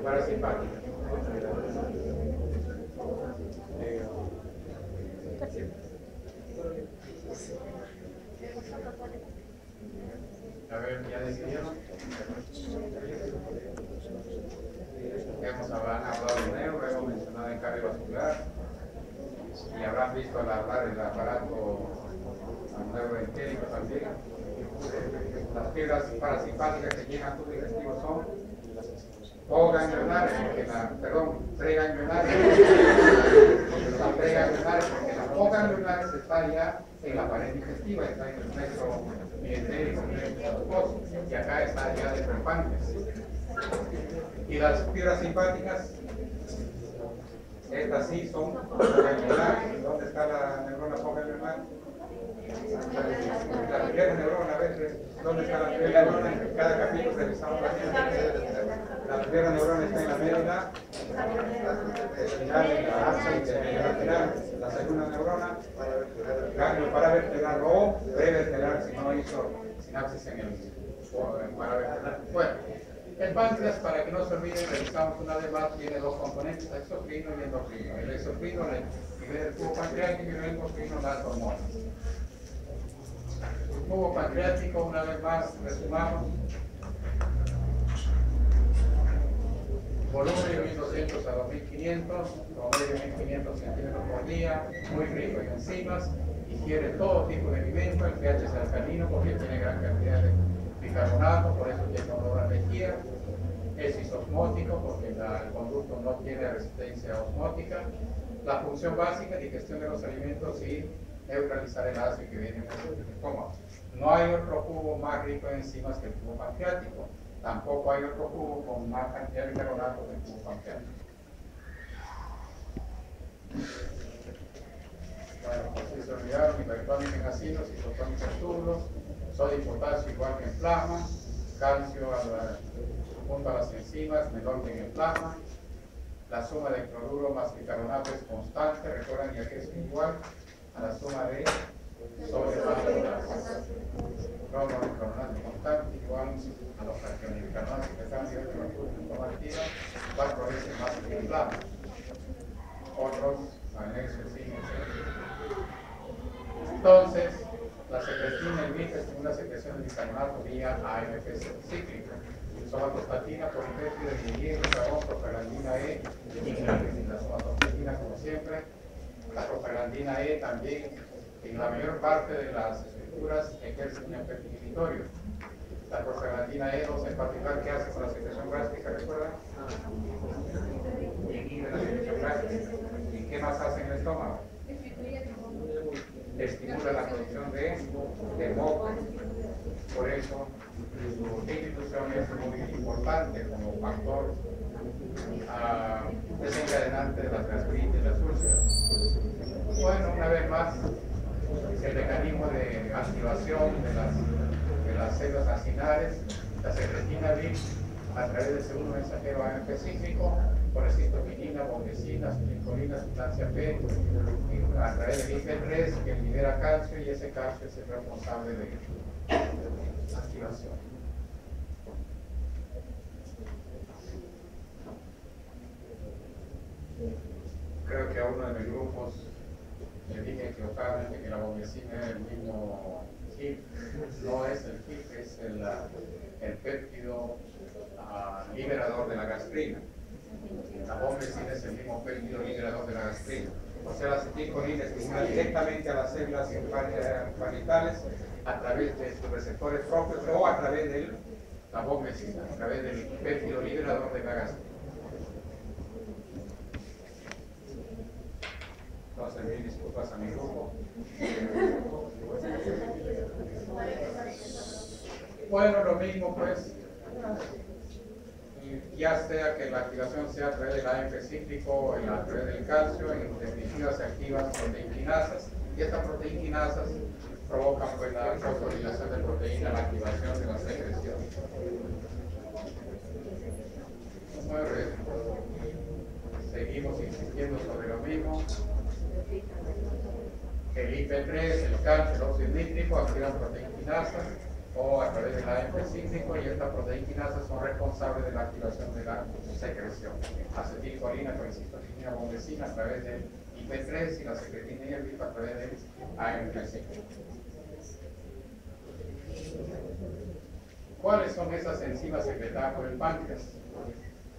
Parasimpáticas. A ver, ¿ya decidieron? Hemos hablado de neuro, hemos mencionado el cardiovascular y habrán visto al hablar del aparato neuroentérico también. Las fibras parasimpáticas que llegan a tu digestivo son preganglionares, preganglionares, porque las poganglionares están ya en la pared digestiva, está en el plexo mientérico, y acá está ya dentro del páncreas. Y las fibras simpáticas, estas sí son poganglionares. ¿Dónde está la neurona poganglionar? La primera neurona, a ver, ¿dónde está la primera neurona? En cada capítulo revisamos la primera neurona está en la médula, en la asa interlateral. La segunda neurona, ganglio paravertebral o prevertebral, si no hizo sinapsis en el paravertebral. Bueno, el páncreas, para que no se olviden, revisamos una vez más, tiene dos componentes, exocrino y endocrino. El exocrino libera el tubo pancreático y el endocrino las hormonas. El tubo pancreático, una vez más, resumamos. Volumen 1200 a 2500, promedio 1500 centímetros por día, muy rico en enzimas, ingiere todo tipo de alimento, el pH es alcalino porque tiene gran cantidad de bicarbonato, por eso tiene olor a lejía, es isosmótico porque el conducto no tiene resistencia osmótica, la función básica, digestión de los alimentos y neutralizar el ácido que viene en el estómago. No hay otro cubo más rico en enzimas que el cubo pancreático. Tampoco hay otro cubo con más cantidad de bicarbonato que el cubo pancreático. Bueno, pues si se olvidaron, hipertónico en ácidos, hipotónico en túbulos, sodio y potasio igual que en plasma, calcio junto a las enzimas, menor que en el plasma. La suma de cloruro más bicarbonato es constante, recuerdan ya que es igual a la suma de sodio más potasio. Cromo de bicarbonato constante igual a los cationes de bicarbonato que están en la activa 4 veces más que el plasma. Otros anexos, sí, entonces, la secretina evita una secreción de bicarbonato vía AMP cíclico. Somatostatina, polipéptido, hierro, carbón, prostaglandina E, y la somatostatina, como siempre. La prostaglandina E también, en la mayor parte de las estructuras, ejerce un efecto inhibitorio. La prostaglandina E2 en particular, ¿qué hace con la secreción gástrica? ¿Recuerdan? Inhibe la secreción gástrica. ¿Y qué más hace en el estómago? Estimula la producción de moco. Por eso, su institución es muy importante como factor desencadenante de las gastritis y las úlceras. Bueno, una vez más, el mecanismo de activación de las células acinares, la secretina BIC a través del segundo mensajero AMP cíclico, por citoquinina, bombecina, succincolina, sustancia P, a través de IP3 que libera calcio y ese calcio es el responsable de activación. Creo que a uno de mis grupos le dije equivocadamente que la bombecina es el mismo HIP. No es el HIP, es el péptido liberador de la gastrina. La bombecina es el mismo péptido liberador de la gastrina. O sea, la acetilcolina estimula directamente a las células paritales a través de sus receptores propios o a través de la bombecina, a través del péptido liberador de la gastrina. Entonces, mil disculpas a mi grupo. Bueno, lo mismo pues, ya sea que la activación sea a través del AMP cíclico o a través del calcio, en definitiva se activan proteinquinasas, y estas proteinquinasas provocan pues la fosforilación de proteína, la activación de la secreción. Bueno, seguimos insistiendo sobre lo mismo. El IP3, el calcio, el óxido nítrico activan proteína quinasa o a través del AMP cíclico, y estas proteínas quinasas son responsables de la activación de la secreción. Acetilcolina, colecistina, bombecina a través del IP3 y la secretina y el BIP a través del AMP cíclico. ¿Cuáles son esas enzimas secretadas por el páncreas?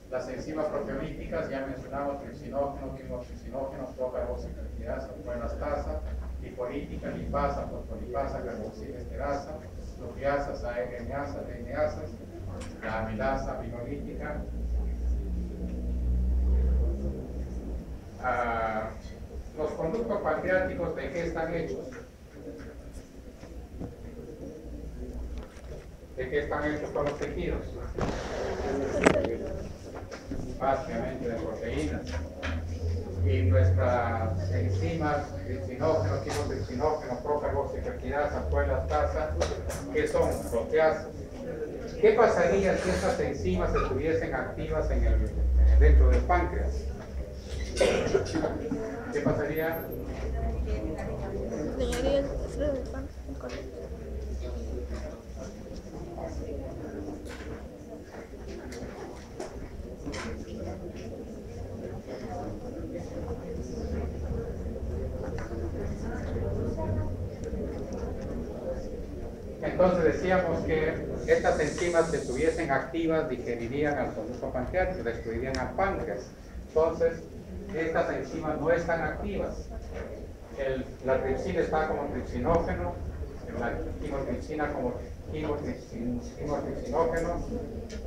Las enzimas proteolíticas, ya mencionamos tripsinógeno, quimotripsinógeno, procarboxipeptidasa, buenastasa, lipolítica, lipasa, fosfolipasa, carboxilesterasa, nucleasas, ARNasas, DNasas, la amilasa vinolítica, los conductos pancreáticos, ¿de qué están hechos? ¿De qué están hechos con los tejidos? Básicamente de proteínas. Y nuestras enzimas, tripsinógeno, quimotripsinógeno, procarboxipeptidasa, proelastasa, que son proteasas. ¿Qué pasaría si estas enzimas estuviesen activas dentro del páncreas? ¿Qué pasaría? Dañaría el tejido del páncreas. Entonces decíamos que estas enzimas, si estuviesen activas, digerirían al conducto pancreático, destruirían al páncreas. Entonces, estas enzimas no están activas. La tripsina está como tripsinógeno, la quimotripsina como quimotripsinógeno,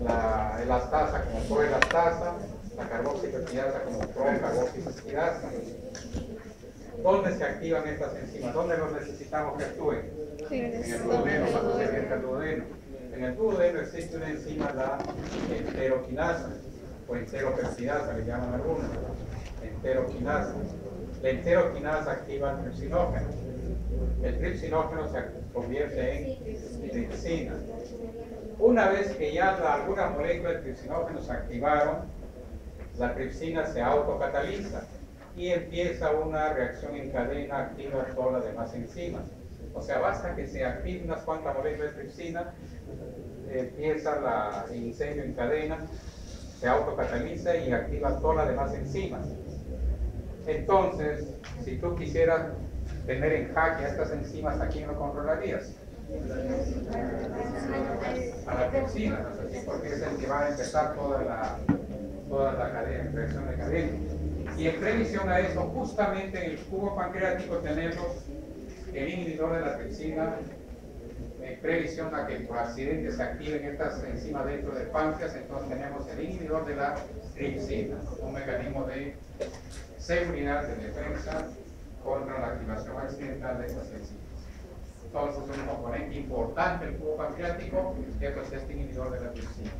la elastasa como proelastasa, la carboxipeptidasa como procarboxipeptidasa. ¿Dónde se activan estas enzimas? ¿Dónde los necesitamos que actúen? En el duodeno, cuando se acerca el duodeno. En el duodeno existe una enzima, la enteroquinasa, o enteropeptidasa, le llaman algunos. Enteroquinasa. La enteroquinasa activa el tripsinógeno. El tripsinógeno se convierte en tripsina. Una vez que ya algunas moléculas de tripsinógeno se activaron, la tripsina se autocataliza y empieza una reacción en cadena activa todas las demás enzimas. O sea, basta que se active unas cuantas moléculas de tripsina, empieza el incendio en cadena, se autocataliza y activa todas las demás enzimas. Entonces, si tú quisieras tener en jaque a estas enzimas, ¿a quién lo controlarías? A la tripsina, ¿no es así? Porque es el que va a empezar toda la cadena, reacción de cadena. Y en previsión a eso, justamente en el cubo pancreático tenemos el inhibidor de la tripsina, en previsión a que por accidente se activen estas enzimas dentro del páncreas. Entonces tenemos el inhibidor de la tripsina, un mecanismo de seguridad, de defensa contra la activación accidental de estas enzimas. Entonces es un componente importante del cubo pancreático, que es este inhibidor de la tripsina.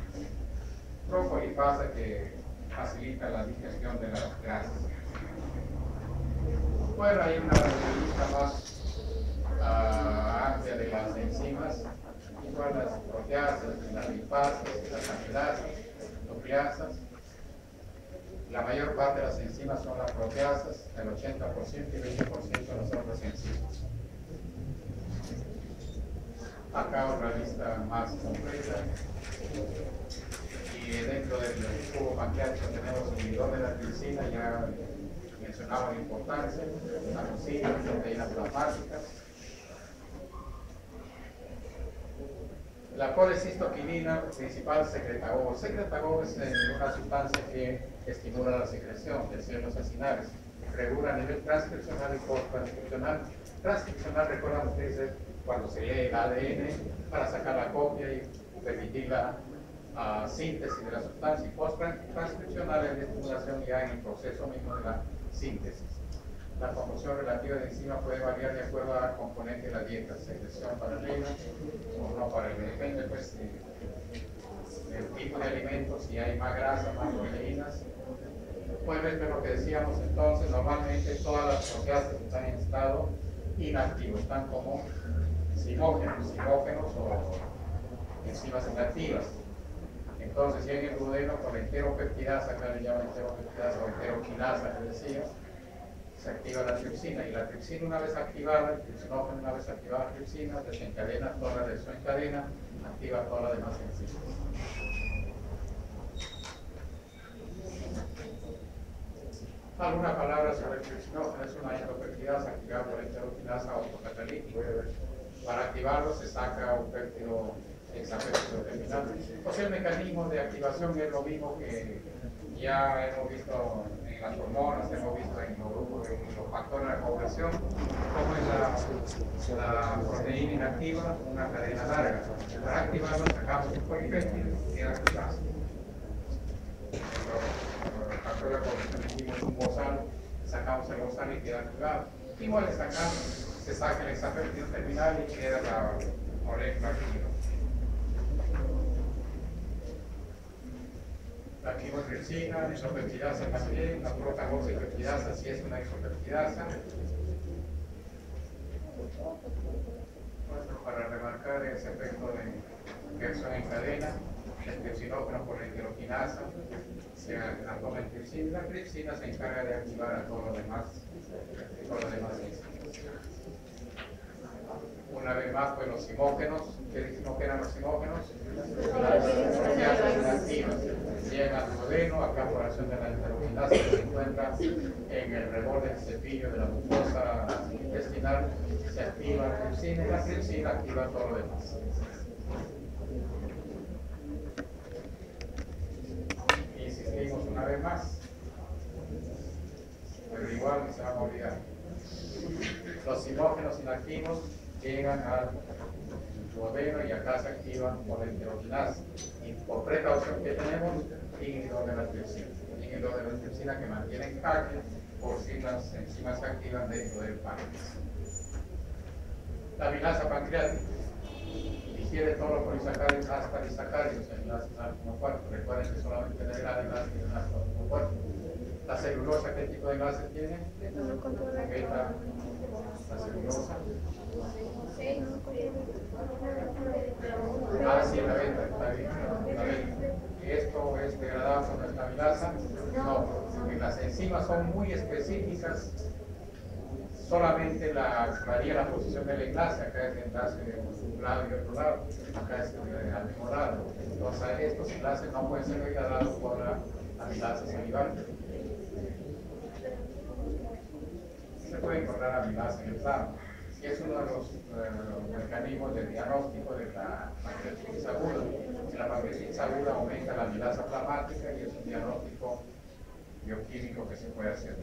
Profolipasa, que facilita la digestión de las grasas. Bueno, hay una lista más amplia de las enzimas, igual las proteasas, las lipasas, las amilasas, nucleasas. La mayor parte de las enzimas son las proteasas, el 80% y 20% son las otras enzimas. Acá otra lista más completa. Y dentro del cubo pancreático tenemos el inhibidor de la tripsina, ya mencionaba la importancia, la mucina, proteínas plasmáticas. La colecistoquinina, principal secretagogo. Secretagogo es una sustancia que estimula la secreción de células acinares, regula a nivel transcripcional y post-transcripcional. Transcripcional, recuerdan ustedes, cuando se lee el ADN para sacar la copia y permitir la síntesis de la sustancia, y post-transcripcional es la estimulación ya en el proceso mismo de la síntesis. La proporción relativa de enzima puede variar de acuerdo al componente de la dieta, secreción paralela o no paralela, depende pues del tipo de alimentos, si hay más grasa, más proteínas. Pues esto es lo que decíamos entonces. Normalmente todas las proteasas están en estado inactivos, están como simógenos o enzimas inactivas. Entonces, si en el duodeno con la enteropeptidasa, acá le llaman enteropeptidasa o enteroquinasa, que decía, se activa la tripsina, y la tripsina una vez activada, el tripsinógeno una vez activada la tripsina, desencadena toda la reacción en cadena, activa todas las demás enzimas. Alguna palabra sobre el tripsinógeno. Es una enteropeptidasa activada por la enteroquinasa autocatalítica. Para activarlo se saca un péptido hexapéptido terminal. O sea, el mecanismo de activación es lo mismo que ya hemos visto en las hormonas, hemos visto en los factores de población, como es la proteína inactiva, una cadena larga. Para activarlo sacamos un polipéptido y queda activado. Los factores de población hicimos un bozal, sacamos el bozal y queda activado. Igual se saca el hexapéptido terminal y queda la molécula activa. La chimotripsina, la isopeptidasa también, la protagoxipeptidasa si es una isopeptidasa. Para remarcar ese efecto de reacción en cadena, el tripsinógeno por la enteroquinasa, se toma en tripsina, la tripsina se encarga de activar a todos los demás enzimas. Una vez más, pues los simógenos, ¿qué dijimos que eran los simógenos? Las proteasas inactivas. Llegan al duodeno, acá por acción de la enteroquinasa que se encuentra en el reborde del cepillo de la mucosa intestinal, se activa la tripsina y la tripsina activa todo lo demás. Insistimos una vez más, pero igual no se van a olvidar. Los simógenos inactivos llegan al duodeno y acá se activan por la enteroquinasa. Y por precaución que tenemos, inhibidor de la tripsina. Inhibidor de la tripsina que mantiene en jaque por si las enzimas se activan dentro del páncreas. La amilasa pancreática digiere todos los polisacáridos hasta disacáridos, enlaces al 1/4. Recuerden que solamente debe la enlace y enlace al 1/4. La celulosa, ¿qué tipo de enlace tiene? Beta, la celulosa. Sí, la beta, está bien. La beta. ¿Esto es degradado por nuestra amilasa? No, porque las enzimas son muy específicas. Solamente varía la posición del enlace. Acá es el enlace de un lado y otro lado. Acá es al mismo lado. Entonces, estos enlaces no pueden ser degradados por la amilasa salival. Se puede encontrar amilasa en el plano. Y es uno de los mecanismos de diagnóstico de la pancreatitis aguda. Si la pancreatitis aguda aumenta la amilasa plasmática y es un diagnóstico bioquímico que se puede hacer.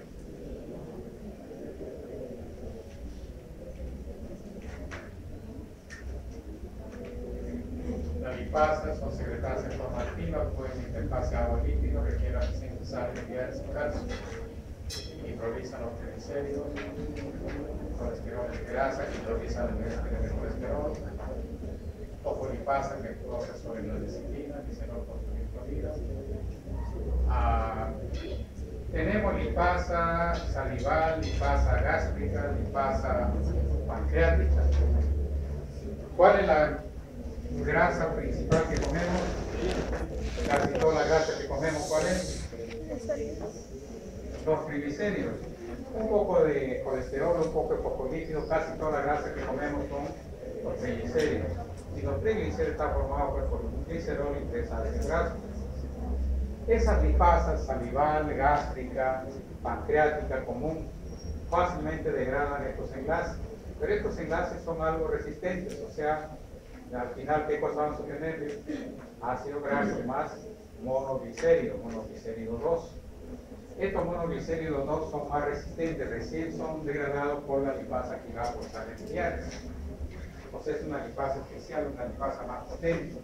Las lipasas son secretadas en forma activa, pueden interfase agua lípido, requieren sintetizar unidades de calcio. Hidrolizan los triglicéridos, colesterol de grasa, hidrolizan el colesterol, tofolipasa que actúa sobre la disciplina, dicen los fosfolipidas. Tenemos lipasa salival, lipasa gástrica, lipasa pancreática. ¿Cuál es la grasa principal que comemos? Casi toda la grasa que comemos, ¿cuál es? Los triglicéridos, un poco de colesterol, un poco de fosfolípidos, casi toda la grasa que comemos son los triglicéridos. Y los triglicéridos están formados por un glicerol y 3 ácidos grasos. Esas lipasas, salival, gástrica, pancreática, común, fácilmente degradan estos enlaces. Pero estos enlaces son algo resistentes, o sea, al final, ¿qué cosa vamos a tener? Ácido graso más monoglicérido 2. Estos monoglicéridos 2 son más resistentes, recién son degradados por la lipasa que va por sales lineares. Entonces es una lipasa especial, una lipasa más potente.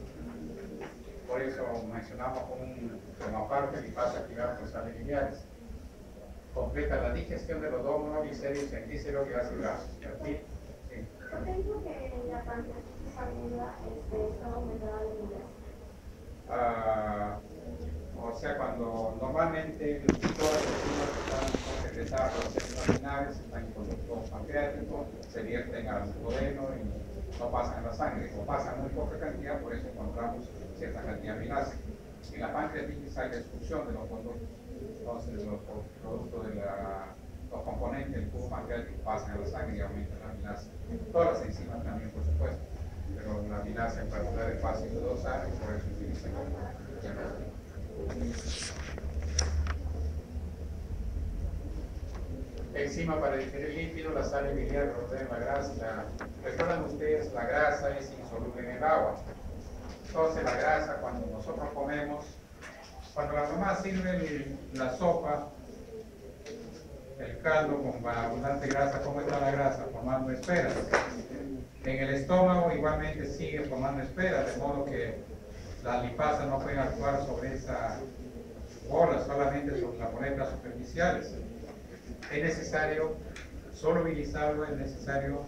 Por eso mencionamos como aparte lipasa activada por sales lineares. Completa la digestión de los dos monoglicéridos en glicerol y ácido graso. ¿Sí? ¿Por qué dijo que la pancreatitis aguda está aumentada de nivel? O sea, cuando normalmente todas las enzimas están secretar los enzimas renales, están en conducto pancreático, se vierten al duodeno y no pasan a la sangre. Como pasan muy poca cantidad, por eso encontramos cierta cantidad de amilasa. En la pancreatitis hay destrucción de los conductos, entonces los productos de los componentes del tubo pancreático pasan a la sangre y aumentan la amilasa. Todas las enzimas también, por supuesto, pero la amilasa en particular es fácil de dosar y por eso utiliza enzima para digerir lípidos, la sal biliar rodea la grasa. Recuerdan ustedes, la grasa es insoluble en el agua. Entonces la grasa, cuando nosotros comemos, cuando la mamá sirve la sopa, el caldo con abundante grasa, ¿cómo está la grasa? Formando esferas. En el estómago igualmente sigue formando esferas, de modo que las lipasas no pueden actuar sobre esa bola, solamente sobre las moléculas superficiales. Es necesario solubilizarlo, es necesario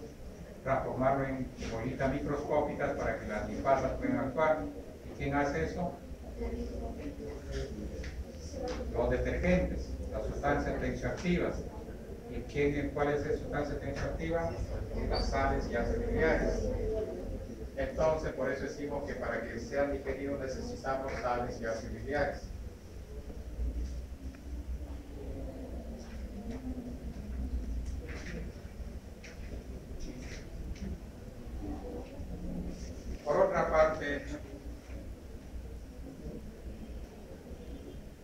transformarlo en bolitas microscópicas para que las lipasas puedan actuar. ¿Y quién hace eso? Los detergentes, las sustancias tensioactivas. ¿Y cuál es esa sustancia tensioactiva? Las sales y ácidos biliares. Entonces, por eso decimos que para que sean digeridos necesitamos sales y ácidos biliares. Por otra parte,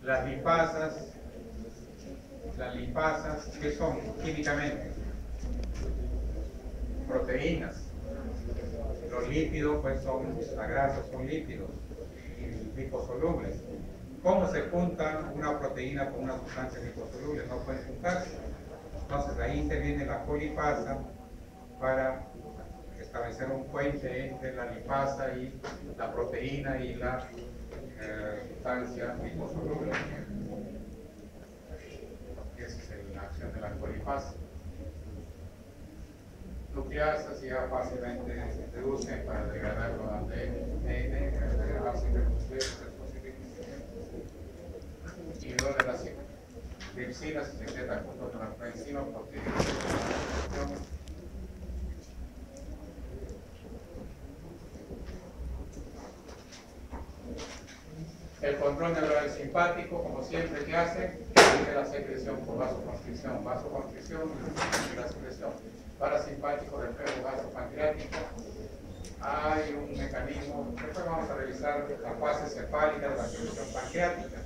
las lipasas, ¿qué son químicamente? Proteínas. Los lípidos, pues las grasas son lípidos y liposolubles. ¿Cómo se junta una proteína con una sustancia liposoluble? No pueden juntarse. Entonces ahí interviene la colipasa para establecer un puente entre la lipasa y la proteína y la sustancia liposoluble. Esa es la acción de la colipasa. Nucleasas ya fácilmente se reducen para degradarlo al DNA, degradarse de y luego de las tripsinas se secretan junto con las coenzimas porque el control neuronal simpático, como siempre, ¿qué hace? Sigue la secreción por vasoconstricción, y la secreción. Parasimpático, reflejo vasopancreático. Hay un mecanismo, después vamos a revisar la fase cefálica de la secreción pancreática.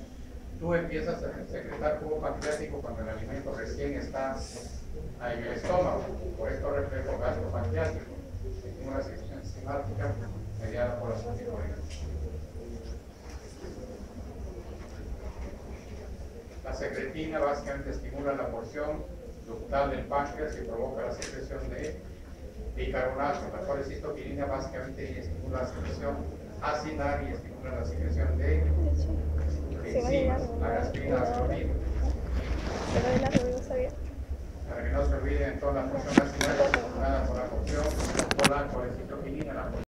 Tú empiezas a secretar jugo pancreático cuando el alimento recién está en el estómago, por esto reflejo gastropancreático. Es una secreción enzimática mediada por las anticoagulantes. La secretina básicamente estimula la porción ductal del páncreas y provoca la secreción de bicarbonato. La colecitoquinina básicamente estimula la secreción acilar y estimula la secreción de enzimas. La gastrina ascorbina. Para que no se olviden, todas las porciones acilares estimuladas por la porción por la colecitoquinina.